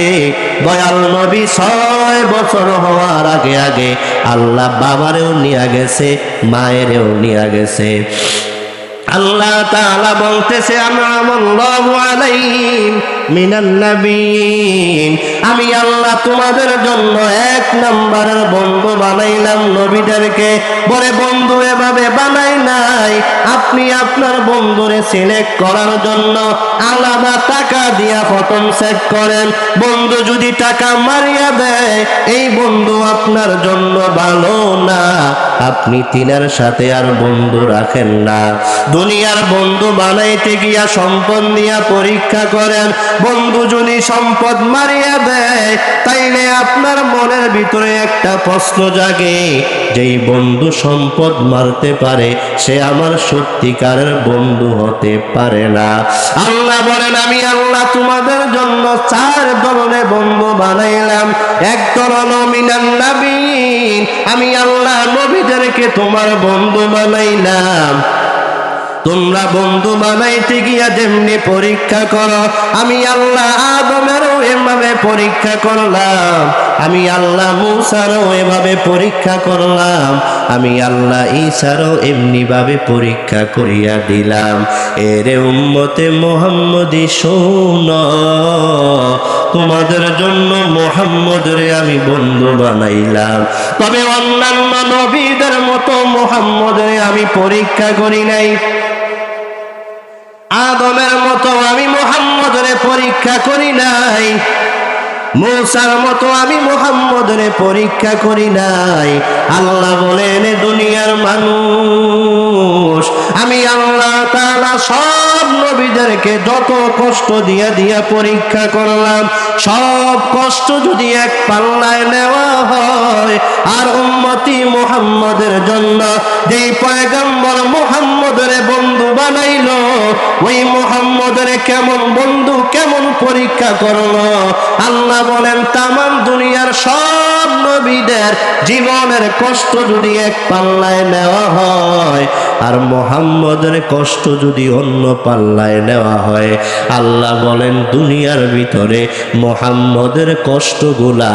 দয়াল নবী 6 বছর হওয়ার আগে আগে আল্লাহ বাবারেও নিয়ে গেছে, মায়েরও নিয়ে গেছে। আল্লাহ তাআলা বলতেছে, আনআমাল্লাহু আলাইহিম মিনান নাবিয়্যিন, আমি আল্লাহ তোমাদের জন্য 1 নম্বরের বন্ধু বানাইলাম নবীদেরকে। বলে বন্ধু এভাবে বানাই নাই, আপনি আপনার বন্ধুরে সিলেক্ট করার জন্য আলাদা টাকা দিয়া প্রথম সেট করেন। বন্ধু যদি টাকা মারিয়া দেয়, এই বন্ধু আপনার জন্য ভালো না। আপনি তিনার সাথে আর বন্ধু রাখেন না। দুনিয়ার বন্ধু বানাইতে গিয়া সম্পদ নিয়া পরীক্ষা করেন, বন্ধু যদি সম্পদ মারিয়া দেয় তাইলে আপনার মনের ভিতরে একটা প্রশ্ন জাগে, যেই বন্ধু সম্পদ মারতে পারে সে আমার সত্যিকারের বন্ধু হতে পারে না। আল্লাহ বলেন, আমি আল্লাহ তোমাদের জন্য 4 ধরনের বন্ধু বানাইলাম। এক ধরন মিনান নবীন, আমি আল্লাহ নবীদেরকে তোমার বন্ধু বানাইলাম। তোমরা বন্ধু বানাইতে গিয়া যেমনি পরীক্ষা করো, আমি আল্লাহ আদমেরও এভাবে পরীক্ষা করলাম, আমি আল্লাহ মূসারও এভাবে পরীক্ষা করলাম, আমি আল্লাহ ঈসারও এমনি ভাবে পরীক্ষা করিয়া দিলাম। এরে উম্মতে মুহাম্মদী শোনো, তোমাদের জন্য মুহাম্মদরে আমি বন্ধু বানাইলাম, তবে অন্যান্য নবীদের মতো মুহাম্মদরে আমি পরীক্ষা করি নাই। আদমের মতো আমি মুহাম্মদরে পরীক্ষা করি নাই, মূসার মতো আমি মুহাম্মদরে পরীক্ষা করি নাই। আল্লাহ বলেন, দুনিয়ার মানুষ আমি আল্লাহ তাআলা সব নবীদেরকে যত কষ্ট দিয়া দিয়া পরীক্ষা করলাম, সব কষ্ট যদি এক পাল্লায় নেওয়া হয় আর উম্মতি মুহাম্মদের জন্য যেই পয়গম্বর মুহাম্মদরে বন্ধু বানাইলো, ওই মুহাম্মদের কেমন বন্ধু কেমন পরীক্ষা করলো, আল্লাহ বলেন তামাম দুনিয়ার সব নবীদের জীবনের কষ্ট যদি এক পাল্লায় নেওয়া হয় আর মুহাম্মদের কষ্ট যদি অন্য পাল্লায় নেওয়া হয়, আল্লাহ বলেন দুনিয়ার ভিতরে মুহাম্মদের কষ্টগুলা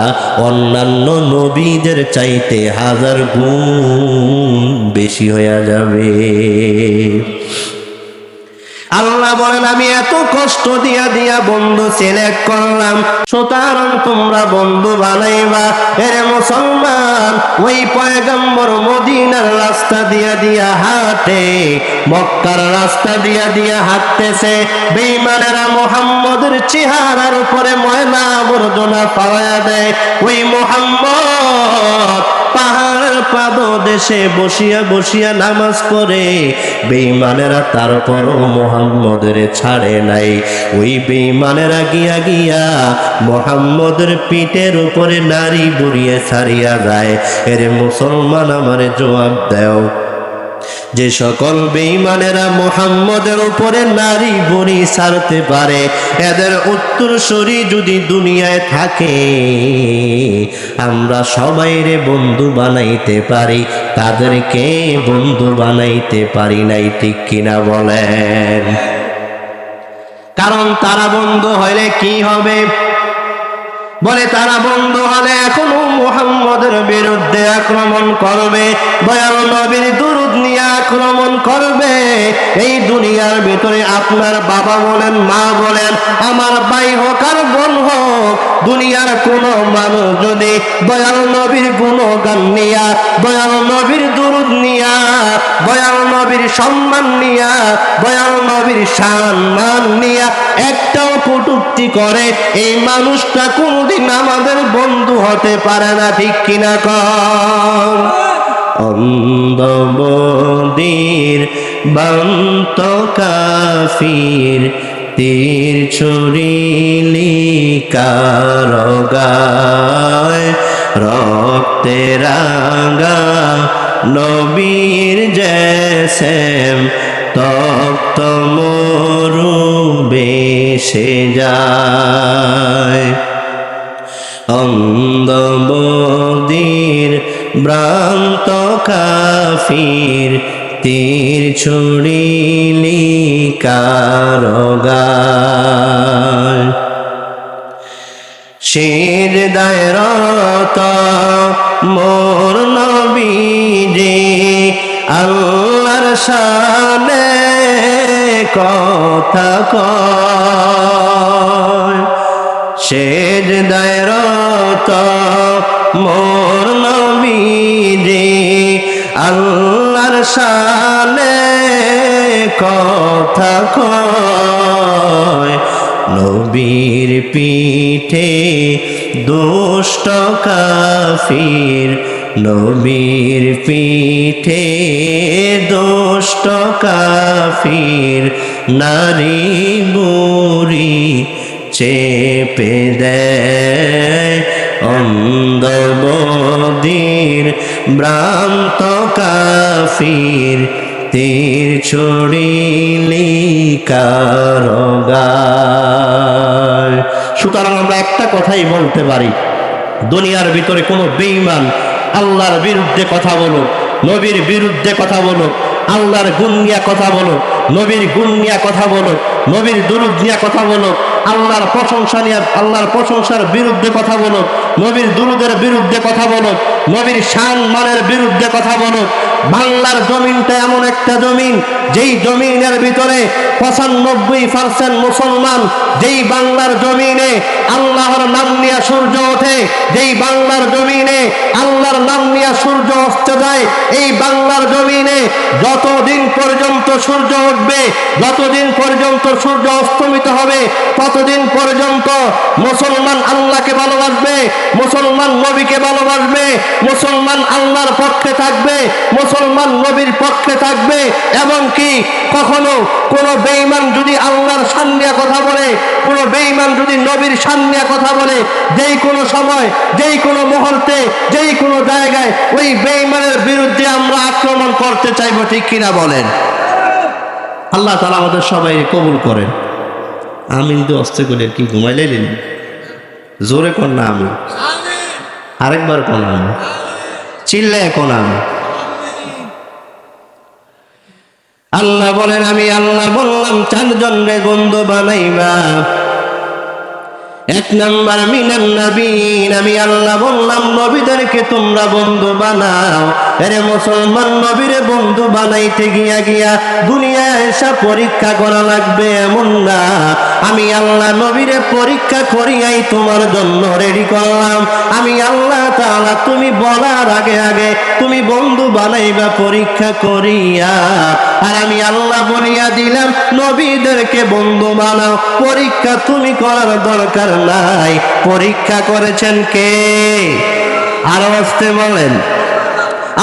অন্যান্য নবীদের চাইতে 1000 গুণ বেশি হয়ে যাবে। আল্লাহ বলেন, আমি এত কষ্ট দিয়া দিয়া বন্ধু সিলেক্ট করলাম, সুতরাং তোমরা বন্ধু বানাইবা। এরে মুসলমান, ওই পয়গম্বর মদিনার রাস্তা দিয়া দিয়া হাঁটে, মক্কার রাস্তা দিয়া দিয়া হাঁটতেছে, বেঈমানেরা মুহাম্মদের চেহারার উপরে ময়লা আবর্জনা পাওয়া দেয়। ওই মুহাম্মদ পাহাড়ের পাদদেশে বসিয়া বসিয়া নামাজ পড়ে, বেঈমানেরা তারপরও মুহাম্মদের ছাড়ে নাই। ওই বেঈমানেরা গিয়া গিয়া মুহাম্মদের পিঠের উপরে নারী বুড়িয়ে ছাড়িয়া যায়। এরে মুসলমান, আমারে জবাব দাও, যে সকল বেঈমানেরা মুহাম্মদের উপরে নারী বুড়ি ছাড়তে পারে, এদের উত্তরসূরি যদি দুনিয়ায় থাকে, আমরা সবাইরে বন্ধু বানাইতে পারি, তাদেরকে বন্ধু বানাইতে পারি নাই, ঠিক কিনা বলেন? কারণ তারা বন্ধু হইলে কি হবে? বলে তারা বন্ধু হলে এখনো মুহাম্মদের বিরুদ্ধে আক্রমণ করবে, দয়াল নবীর দুরূদ নিয়ে আক্রমণ করবে। এই দুনিয়ার ভিতরে আপনার বাবা বলেন, মা বলেন, আমার ভাই হোক আর বোন হোক, দুনিয়ার কোন মানুষ যদি দয়াল নবীর গুণগান নিয়া, দয়াল নবীর দুরূদ নিয়া, দয়াল নবীর সম্মান নিয়া, দয়াল নবীর সম্মান নিয়া একটাও কটূক্তি করে, এই মানুষটা কোনদিন আমাদের বন্ধু হতে পারে না, ঠিক কিনা কন? অন্ধ বদির বান্ত কাফির তীর ছুরিলি কারগায়, রক্তে রাঙা নবীর জেসেম তপ্ত মরু বেশে যায়। অন্ধ বদির ভ্রান্ত কাফির তীর ছুড়িলি কারগায়, সিজদায় রত মোর নবীজি আল্লাহর শানে কথা কয়, সিজদায় রত মোর নবীজি আল্লাহর শানে কথা কয়, নবীর পিঠে দুষ্ট কাফির নবীর পিঠে দুষ্ট কাফির নারী বুড়ি চেপে দেয়, অন্ধ বধির ভ্রান্ত কাফির তীর ছড়িলি কারগায়। সুতরাং আমরা একটা কথাই বলতে পারি, দুনিয়ার ভিতরে কোনো বেঈমান আল্লাহর বিরুদ্ধে কথা বলো, নবীর বিরুদ্ধে কথা বলো, আল্লাহর গুণ নিয়ে কথা বলো, নবীর গুণ নিয়ে কথা বলো, নবীর দুরূদ নিয়ে কথা বলো, আল্লাহর প্রশংসা নিয়ে আল্লাহর প্রশংসার বিরুদ্ধে কথা বলো, নবীর দুরূদের বিরুদ্ধে কথা বলো, নবীর শান মানের বিরুদ্ধে কথা বলো। বাংলার জমিনটা এমন একটা জমিন, যেই জমিনের ভিতরে ৯৫% মুসলমান, যেই বাংলার জমিনে আল্লাহর নাম নিয়ে সূর্য ওঠে, যেই বাংলার জমিনে আল্লাহর নাম নিয়ে সূর্য অস্ত যায়, এই বাংলার জমিনে যতদিন পর্যন্ত সূর্য উঠবে, যতদিন পর্যন্ত সূর্য অস্তমিত হবে, ততদিন পর্যন্ত মুসলমান আল্লাহকে ভালোবাসবে, মুসলমান নবীকে ভালোবাসবে, মুসলমান আল্লাহর পক্ষে থাকবে, মুসলমান নবীর পক্ষে থাকবে। এবং কি কখনো কোনো বেঈমান যদি আল্লাহর শান নিয়ে কথা বলে, কোনো বেঈমান যদি নবীর শান নিয়ে কথা বলে, যেই কোনো সময়, যেই কোনো মুহূর্তে, যেই কোনো জায়গায় ওই বেঈমানের বিরুদ্ধে আমরা আক্রমণ করতে চাইবো, ঠিক কিনা বলেন? আল্লাহ তাআলা আমাদের সবাই কবুল করেন। আমি কিন্তু অস্তে করে কি ঘুমাইলে নিন, জোরে কর না, আমি আরেকবার কোন আমি চিল্লায় কোন আমি। আল্লাহ বলেন, আমি আল্লাহ বললাম 4 জনের বন্ধু বানাইবা। 1 নাম্বার মিনান নবীন, আমি আল্লাহ বললাম নবীদেরকে তোমরা বন্ধু বানাও। আরে মুসলমান, নবীরে বন্ধু বানাইতে গিয়া গিয়া দুনিয়ায় এসে পরীক্ষা করা লাগবে এমন না। আমি আল্লাহ নবীরে পরীক্ষা করিয়াই তোমার জন্য রেডি করলাম। আমি আল্লাহ তাআলা তুমি বলার আগে আগে তুমি বন্ধু বানাইবা পরীক্ষা করিয়া। আর আমি আল্লাহ বলিয়া দিলাম নবীদেরকে বন্ধু বানাও, পরীক্ষা তুমি করার দরকার নাই। পরীক্ষা করেছেন কে? আরো আসতে বলেন।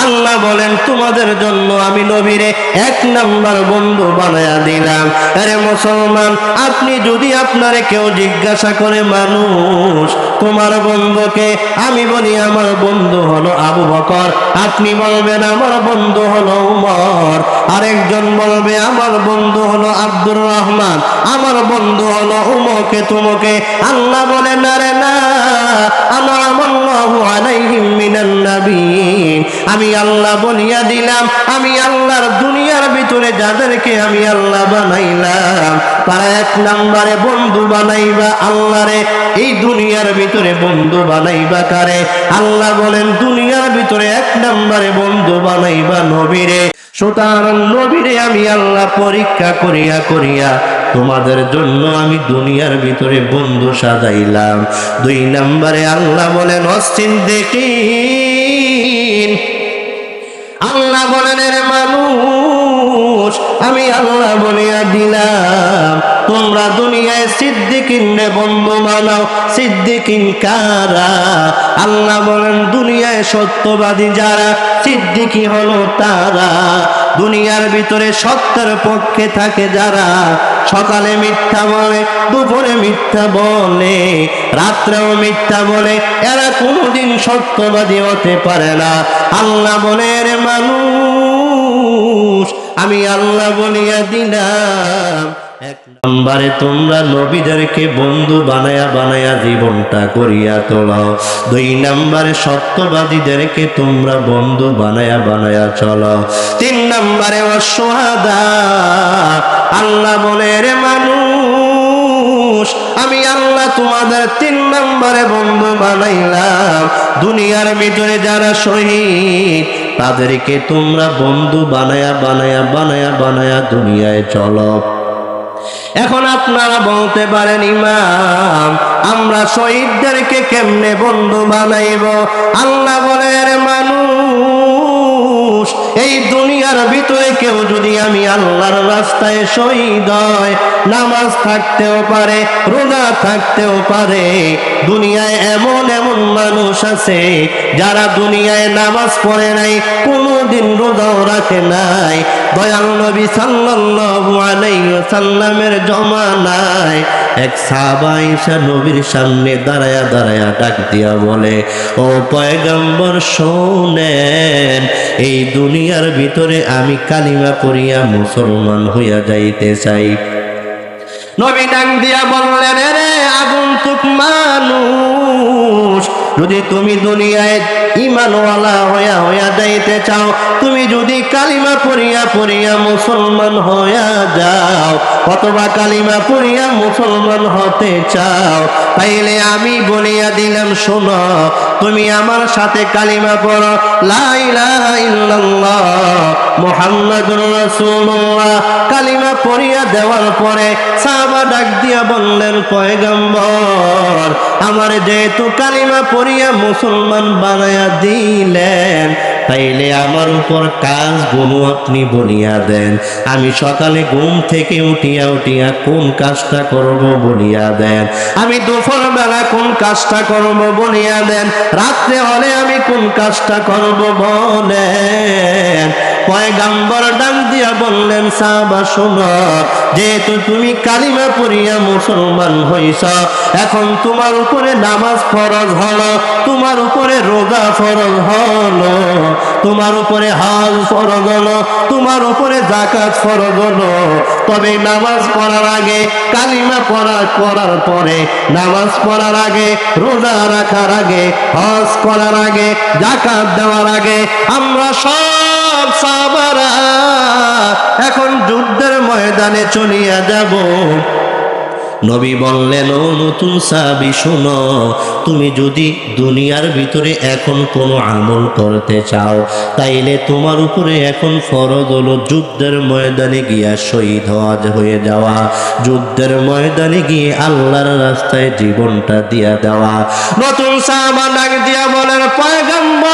আল্লাহ বলেন তোমাদের জন্য আমি নবীরে 1 নাম্বার বন্ধু বানায়া দিলাম। আরে মুসলমান, আপনি যদি আপনারে কেউ জিজ্ঞাসা করে মানুষ তোমার বন্ধুকে, আমি বলি আমার বন্ধু হলো আবু বকর, আপনি বলবেন আমার বন্ধু হলো উমর। আরেকজন বলবে আমার বন্ধু হলো আব্দুর রহমান, আমার বন্ধু হলো উমকে তুমকে। আল্লাহ বলেন আরে না, আনা'আল্লাহু আলাইহিম মিনান নাবিয়্যিন, আমি আল্লাহ বলিয়া দিলাম, আমি আল্লাহর দুনিয়ার ভিতরে যাদেরকে আমি আল্লাহ বানাইলাম তারা 1 নম্বরে বন্ধু বানাইবা আল্লাহরে। এই দুনিয়ার ভিতরে বন্ধু বানাইবা কারে? আল্লাহ বলেন দুনিয়ার ভিতরে 1 নম্বরে বন্ধু বানাইবা নবীরে। সুতরাং নবীরে আমি আল্লাহ পরীক্ষা করিয়া করিয়া তোমাদের জন্য আমি দুনিয়ার ভিতরে বন্ধু সাজাইলাম। 2 নম্বরে আল্লাহ বলেন সিদ্দিকিন, আল্লাহ বলেন এর মানুষ আমি আল্লাহ বলিয়া দিলাম তোমরা দুনিয়ায় সিদ্দিকিনে বন্ধু বানাও। সিদ্দিকিন কারা? আল্লাহ বলেন দুনিয়ায় সত্যবাদী যারা, সিদ্দিকি হলো তারা। দুনিয়ার ভিতরে সত্যের পক্ষে থাকে যারা, সকালে মিথ্যা বলে, দুপুরে মিথ্যা বলে, রাত্রেও মিথ্যা বলে, এরা কোনোদিন সত্যবাদী হতে পারে না। আল্লাহ বলে রে মানুষ আমি আল্লাহ বলিয়া দিলাম 1 নম্বরে তোমরা নবীদেরকে বন্ধু বানায়া বানায়া জীবনটা করিয়া তোলাও। 2 নম্বরে সত্যবাদীদেরকে তোমরা বন্ধু বানায়া বানায়া চলো। 3 নম্বরে ওয়াশুহাদা, আল্লাহ বলে রে মানুষ আমি আল্লাহ তোমাদের 3 নম্বরে বন্ধু বানাইলাম। দুনিয়ার ভিতরে যারা শহীদ তাদেরকে তোমরা বন্ধু বানায়া বানায়া বানায়া বানায়া দুনিয়ায় চলো। এখন আপনারা বলতে পারেন ইমাম আমরা শহীদদেরকে কেমনে বন্ধু বানাইব? আল্লাহ বলে রে মানুষ এই দুনিয়ার ভিতরে কেউ যদি আমি আল্লাহর রাস্তায় শহীদ হয়, নামাজ থাকতেও পারে, রোজা থাকতেও পারে। দুনিয়ায় এমন এমন মানুষ আছে যারা দুনিয়ায় নামাজ পড়ে নাই, কোনোদিন রোজাও রাখে নাই। দয়াল নবী সাল্লাল্লাহু আলাইহি ওয়াসাল্লামের জমানায় এক সাহাবা এসে নবীর সামনে দাঁড়ায়া দাঁড়ায়া ডাক দিয়া বলে, ও পয়গম্বর শোনেন, এই দুনিয়ার ভিতরে আমি কালিমা পড়িয়া মুসলমান হইয়া যাইতে চাই। নবী ডাক দিয়া বললেন, রে আগন্তুক মানুষ, যদি তুমি দুনিয়ায় ঈমানওয়ালা হইয়া হইয়া যাইতে চাও, তুমি যদি কালিমা পড়িয়া পড়িয়া মুসলমান হইয়া যাও, অথবা কালিমা পড়িয়া মুসলমান হতে চাও, তাইলে আমি বলিয়া দিলাম, শোনো, তুমি আমার সাথে কালিমা পড়ো, লা ইলাহা ইল্লাল্লাহ মুহাম্মাদুর রাসূলুল্লাহ। কালিমা পড়িয়া দেওয়ার পরে সাহাবা ডাক দিয়া বললেন, পয়গম্বর, আমার যেহেতু কালিমা পড়িয়া মুসলমান বানায়া দিলেন, তাইলে আমার উপর কাজগুলো আপনি বলিয়া দেন। আমি সকালে ঘুম থেকে উঠিয়া উঠিয়া কোন কাজটা করব বলিয়া দেন, আমি দুপুর বেলা কোন কাজটা করব বলিয়া দেন, রাত্রে হলে আমি কোন কাজটা করব বলেন। পয়গম্বর ডাক দিয়া বললেন, সাহাবা শোনো, যেহেতু তুমি কালিমা পড়িয়া মুসলমান হইছ, এখন তোমার উপরে নামাজ ফরজ হলো, তোমার উপরে রোজা ফরজ হলো, তোমার উপরে হজ ফরজ হলো, তোমার উপরে যাকাত ফরজ হলো। তবে নামাজ পড়ার আগে, কালিমা পড়ার পরে, নামাজ পড়ার আগে, রোজা রাখার আগে, হজ করার আগে, যাকাত দেওয়ার আগে আমরা সব সাহাবারা এখন যুদ্ধের ময়দানে চলিয়া যাব। নবী বললেন, ও নতুন সাহাবী শোনো, তুমি যদি দুনিয়ার ভিতরে এখন কোনো আমল করতে চাও, তাইলে তোমার উপরে এখন ফরজ হলো যুদ্ধের ময়দানে গিয়া শহীদ হয়ে যাওয়া, যুদ্ধের ময়দানে গিয়ে আল্লাহর রাস্তায় জীবনটা দিয়া দেওয়া। নতুন সাহাবা ডাক দিয়া বলেন, পয়গম্বর,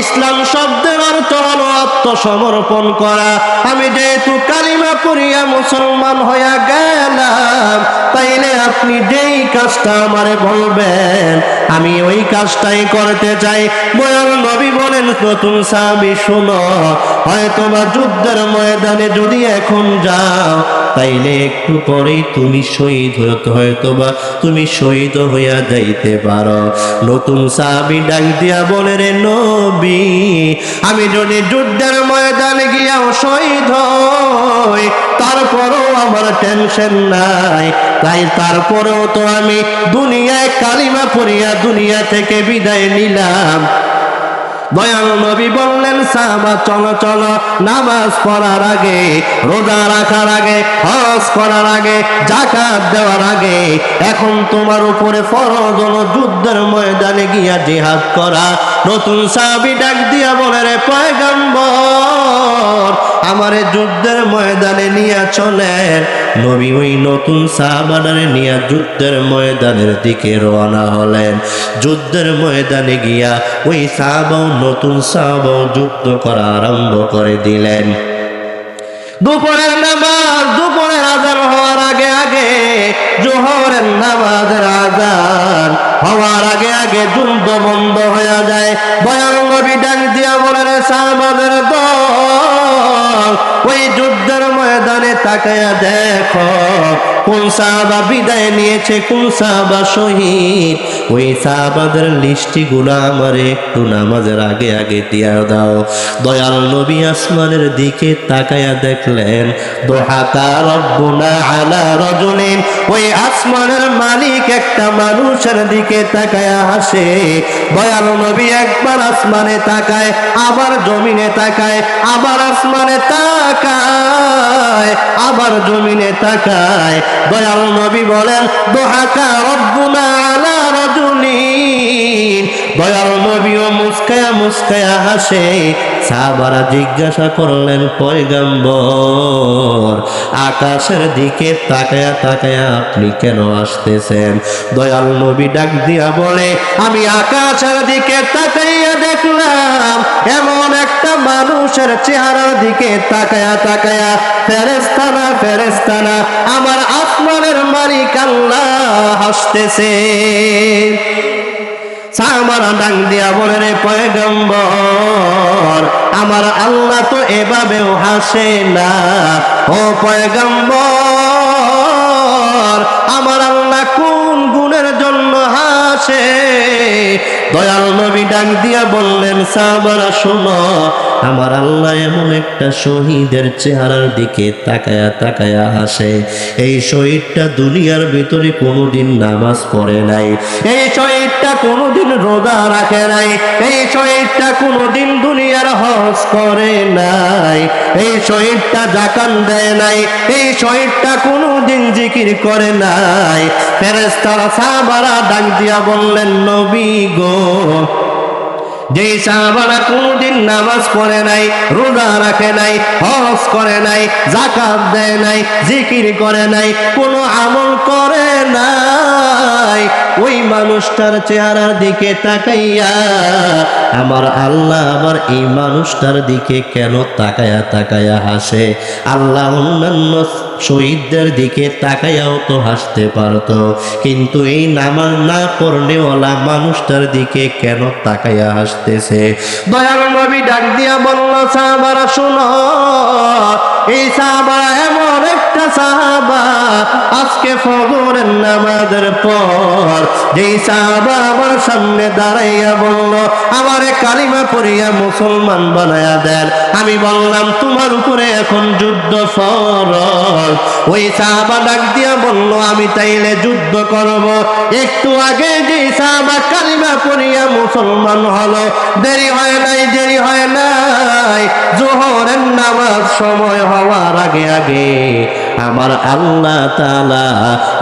ইসলাম শব্দের অর্থ হলো আত্মসমর্পণ করা। আমি যেহেতু কালিমা পড়িয়া মুসলমান হইয়া গেলাম, তাইলে আপনি যেই কাজটা আমারে বলবেন আমি ওই কাজটাই করতে চাই। বয়ার নবী বলেন, নতুন সাহাবী শোনো, হয়তোবা যুদ্ধের ময়দানে যদি এখন যাও, তাইলে একটু পরেই তুমি শহীদ হতে, হয়তোবা তুমি শহীদ হইয়া যাইতে পারো। নতুন সাহাবী ডাক দিয়া বলে, রে নবী, আমি যদি যুদ্ধের ময়দানে গিয়াও শহীদ হই, তারপরও আমার টেনশন নাই, তাই তারপরেও তো আমি দুনিয়ায় কালিমা পড়িয়া দুনিয়া থেকে বিদায় নিলাম। দয়াল নবী বললেন, সাহাবা চলো চলো, নামাজ পড়ার আগে, রোজা রাখার আগে, হজ করার আগে, যাকাত দেওয়ার আগে এখন তোমার উপরে ফরজ হলো যুদ্ধের ময়দানে গিয়া জিহাদ করা। নতুন সাহাবী ডাক দিয়া বলে, রে পয়গম্বর, আমারে যুদ্ধের ময়দানে নিয়ে চলেন। নবী ওই নতুন সাহাবারে নিয়ে যুদ্ধের ময়দানের দিকে রওনা হলেন। যুদ্ধের ময়দানে গিয়া ওই সাহাবাও, নতুন সাহাবাও যুদ্ধ করা আরম্ভ করে দিলেন। দুপুরের নামাজ, দুপুরের আজান হওয়ার আগে আগে, জোহরের নামাজের আজান হওয়ার আগে আগে যুদ্ধ বন্ধ হয়ে যায়। দয়াল নবী ডাক দিয়া বলে, রে সাহাবাদের দল, ওই যুদ্ধের ময়দানে তাকায়া দেখো কোন সাহাবা বিদায় নিয়েছে, কোন সাহাবা শহীদ। ওই সাহাবাদের লিস্টি গুলা আমারে একটু নামাজের আগে আগে দিয়া দাও। দয়াল নবী আসমানের দিকে তাকায়া দেখলেন, দোহাকা রব্বুনা আলা রাজুলিন, ওই আসমানের মালিক একটা মানুষের দিকে তাকায়া হাসে। দয়াল নবী একবার আসমানে তাকায়, আবার জমিনে তাকায়, আবার আসমানে তাকায়, আবার জমিনে তাকায়। দয়াল নবী বলেন, দোহাকা রব্বুনা আলা রাজুলিন। দয়াল নবীও মুস্কায়া মুস্কায়া হাসে। সাহাবারা জিজ্ঞাসা করলেন, পয়গম্বর, আকাশের দিকে তাকায়া তাকায়া আপনি কেন আসতেছেন? দয়াল নবী ডাক দিয়া বলে, আমি আকাশের দিকে তাকাইয়া দেখলাম এমন মানুষের চেহারার দিকে তাকায়া তাকায়া ফেরেশতানা ফেরেশতানা আমার আসমানের মালিক আল্লাহ হাসতেছে। সাহাবারা ডাক দিয়া বলে, রে পয়গম্বর, আমার আল্লাহ তো এভাবেও হাসে না। ও পয়গম্বর, আমার আল্লাহ কোন গুণের জন্য হাসে? দয়াল নবী ডাক দিয়া বললেন, সাহাবারা শোনো, আমার আল্লাহ এমন একটা শহীদের চেহারার দিকে তাকায়া তাকায়া হাসে। এই শহীদটা দুনিয়ার ভিতরে কোনোদিন নামাজ পড়ে নাই, এই শহীদটা কোনোদিন রোজা রাখে নাই, এই শহীদটা কোনোদিন দুনিয়ার হজ করে নাই, এই শহীদটা যাকাত দেয় নাই, এই শহীদটা কোনোদিন জিকির করে নাই। ফেরেশতারা সাহাবারা ডাক দিয়া বললেন, নবী গো, যে সাহাবারা কোনদিন নামাজ পড়ে নাই, রোজা রাখে নাই, হজ করে নাই, যাকাত দেয় নাই, জিকির করে নাই, কোনো আমল করে নাই, ওই মানুষটার চেহারার দিকে তাকাইয়া আমার আল্লাহ আবার এই মানুষটার দিকে কেন তাকায়া তাকায়া হাসে? আল্লাহ অন্যান্য শহীদদের দিকে তাকায়াও তো হাসতে পারতো, কিন্তু এই নামাজ না পড়নেওয়ালা মানুষটার দিকে কেন তাকায়া হাসতেছে? দয়াল নবী ডাক দিয়া বলল, সাহাবারা শোনো, এই সাহাবারা এমন একটা সাহাবা, আজকে ফজরের নামাজের পর যেই সাহাবা আমার সামনে দাঁড়াইয়া বলল, আমারে কালিমা পড়িয়া মুসলমান বানায়া দেন। আমি বললাম, তোমার উপরে এখন যুদ্ধ ফরজ। ওই সাহাবা ডাক দিয়া বলল, আমি তাইলে যুদ্ধ করব। একটু আগে যে সাহাবা কালিমা পড়িয়া মুসলমান হলো, দেরি হয় নাই, দেরি হয় নাই, জোহরের নামাজ সময় হওয়ার আগে আগে আমার আল্লাহ তাআলা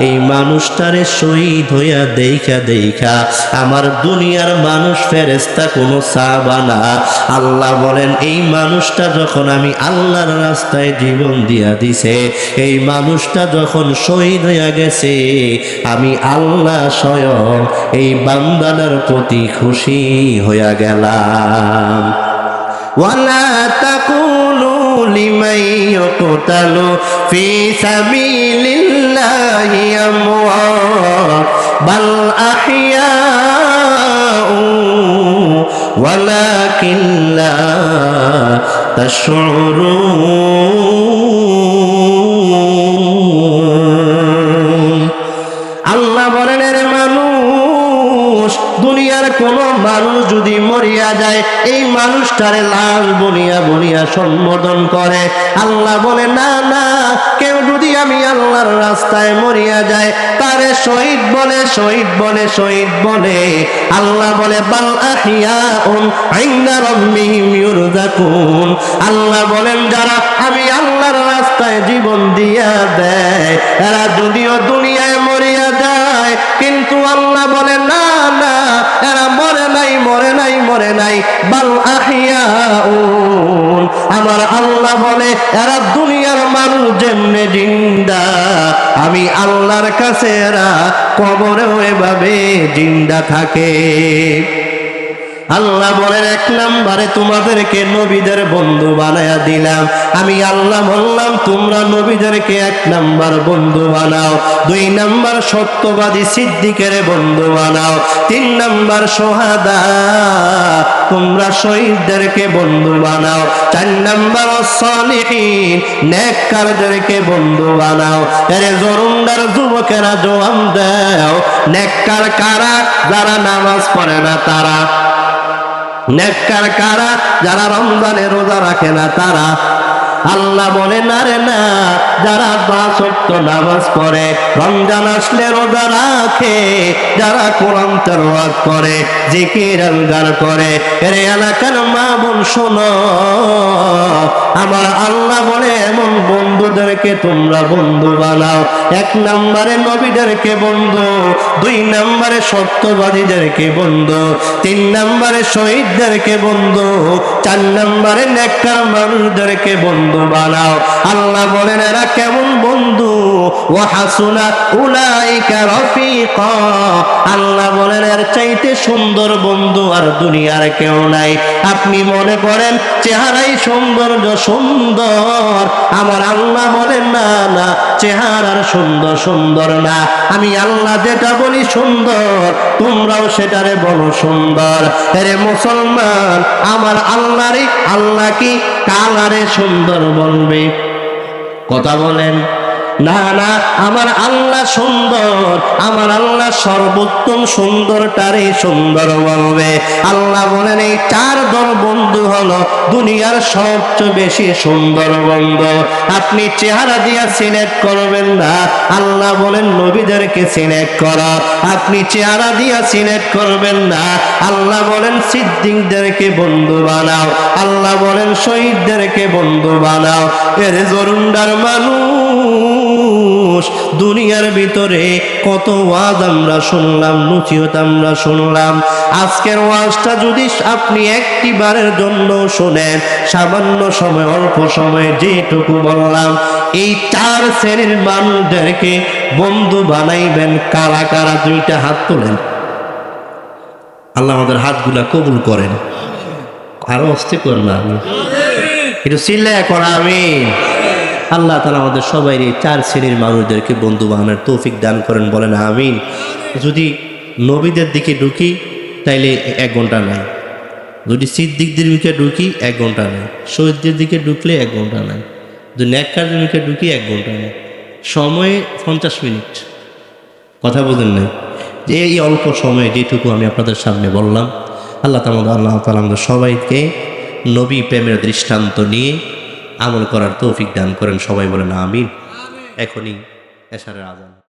এই মানুষটারে শহীদ হইয়া দেখা দেখা, আমার দুনিয়ার মানুষ ফেরেশতা কোনো সাহাবা না, আল্লাহ বলেন এই মানুষটা যখন আমি আল্লাহর রাস্তায় জীবন দিয়া দিছে, এই মানুষটা যখন শহীদ হইয়া গেছে, আমি আল্লাহ স্বয়ং এই বান্দাটার প্রতি খুশি হইয়া গেলাম। ওয়ালা তাকুলু লিমান ইয়ুকতালু ফি সাবিলিল্লাহি আমওয়াত বাল আহইয়াউ ওয়ালাকিন লা তাশউরুন। আল্লাহ বলেন, এর মানুষ, দুনিয়ার কোন মানুষ যদি মরিয়া যায়, এই মানুষটারে লাশ বলিয়া বলিয়া সম্বোধন করে। আল্লাহ বলে, না না, কেউ যদি আমি আল্লাহর রাস্তায় মরিয়া যায়, তারে শহীদ বলে, শহীদ বলে, শহীদ বলে। আল্লাহ বলে, বাল আহইয়াউন ইনদা রাব্বিহিম ইউরযাকুন। আল্লাহ বলেন, যারা আমি আল্লাহর রাস্তায় জীবন দিয়া দেয়, এরা যদিও দুনিয়ায় মরিয়া যায়, কিন্তু আল্লাহ বলে, না না, এরা মরে নাই, মরে নাই, মরে নাই, বাল আহইয়াউন। আমার আল্লাহ বলে, এরা দুনিয়ার মানুষ যেমনে জিন্দা, আমি আল্লাহর কাছে এরা কবরেও এভাবে জিন্দা থাকে। আল্লাহ বলেন, এক নম্বরে তোমাদেরকে নবীদের বন্ধু বানায়া দিলাম। আমি আল্লাহ বললাম, তোমরা নবীদেরকে এক নম্বর বন্ধু বানাও। দুই নম্বর সত্যবাদী সিদ্দিকের বন্ধু বানাও। তিন নম্বর সোহাদা, তোমরা শহীদদেরকে বন্ধু বানাও। চার নম্বর সালিহিন, নেককারদেরকে বন্ধু বানাও। এরে জরুন্দার যুবকেরা জবাব দাও, নেককার কারা? যারা নামাজ পড়ে না তারা। নেককার কারা? যারা রমজানে রোজা রাখে না তারা। আল্লাহ বলে, না রে না, যারা 5 ওয়াক্ত নামাজ পড়ে, রমজান আসলে রোজা রাখে, যারা কোরআন তেলাওয়াত করে, জিকির আজকার করে। এর এলাকার মা বোন শোনো, আমার আল্লাহ বলে এমন বন্ধুদেরকে তোমরা বন্ধু বানাও। 1 নম্বরে নবীদেরকে বন্ধু, 2 নম্বরে সত্যবাদীদেরকে বন্ধু, 3 নম্বরে শহীদদেরকে বন্ধু, 4 নম্বরে নেককার মানুষদেরকে বন্ধু বানাও। আল্লাহ বলেন এরা কেমন বন্ধু? ওয়া হাসুনা উলাইকা রাফিকা। আল্লাহ বলেন এর চাইতে সুন্দর বন্ধু আর দুনিয়ার কেউ নাই। আপনি মনে করেন চেহারাই সৌন্দর্য সুন্দর, আমার আল্লাহ বলেন না না, চেহারার সুন্দর না, আমি আল্লাহ যেটা বলি সুন্দর তোমরাও সেটারে বলো সুন্দর। আরে মুসলমান, আমার আল্লাহ কি কালারে সুন্দর বলবে? কথা বলেন না না, আমার আল্লাহ সুন্দর, আমার আল্লাহ সর্বোত্তম সুন্দরটারে সুন্দর বলবে। আল্লাহ বলেন এই 4 দল বন্ধু হলো দুনিয়ার সবচেয়ে বেশি সুন্দর বন্ধু। আপনি চেহারা দিয়া সিলেক্ট করবেন না, আল্লাহ বলেন নবীদেরকে সিলেক্ট করো। আপনি চেহারা দিয়া সিলেক্ট করবেন না, আল্লাহ বলেন সিদ্দিকদেরকে বন্ধু বানাও। আল্লাহ বলেন শহীদদেরকে বন্ধু বানাও। এর জরুন্ডার মানুষ, দুনিয়ার ভিতরে কত ওয়াজ আমরা শুনলাম, নসিহত আমরা শুনলাম। আজকের ওয়াজটা যদি আপনি একটি বারের জন্য শোনেন, সামান্য সময় অল্প সময়ে যেটুকু বললাম, এই 4 শ্রেণীর মানুষদেরকে বন্ধু বানাইবেন। কারা কারা? 2টা হাত তোলেন। আল্লাহ আমাদের হাতগুলা কবুল করেন। আরো অস্তে করলাম, একটু চিল্লায় করা আমিন। আল্লাহ তাআলা আমাদের সবাই এই 4 শ্রেণীর মানুষদেরকে বন্ধু বানানোর তৌফিক দান করেন, বলেন আমিন। যদি নবীদের দিকে ঢুকি তাইলে 1 ঘন্টা নাই, যদি সিদ্দিকদের দিকে ঢুকি 1 ঘন্টা নাই, শহীদদের দিকে ঢুকলে 1 ঘন্টা নাই, যদি নেককারদের দিকে ঢুকি 1 ঘন্টা নাই, সময়ে 50 মিনিট। কথা বলেন নাই যে এই অল্প সময়ে যেটুকু আমি আপনাদের সামনে বললাম, আল্লাহ তাআলা আমাদের সবাইকে নবী প্রেমের দৃষ্টান্ত নিয়ে আমল করার তৌফিক দান করেন। সবাই বলেন আমিন। এখনই এশারের আযান।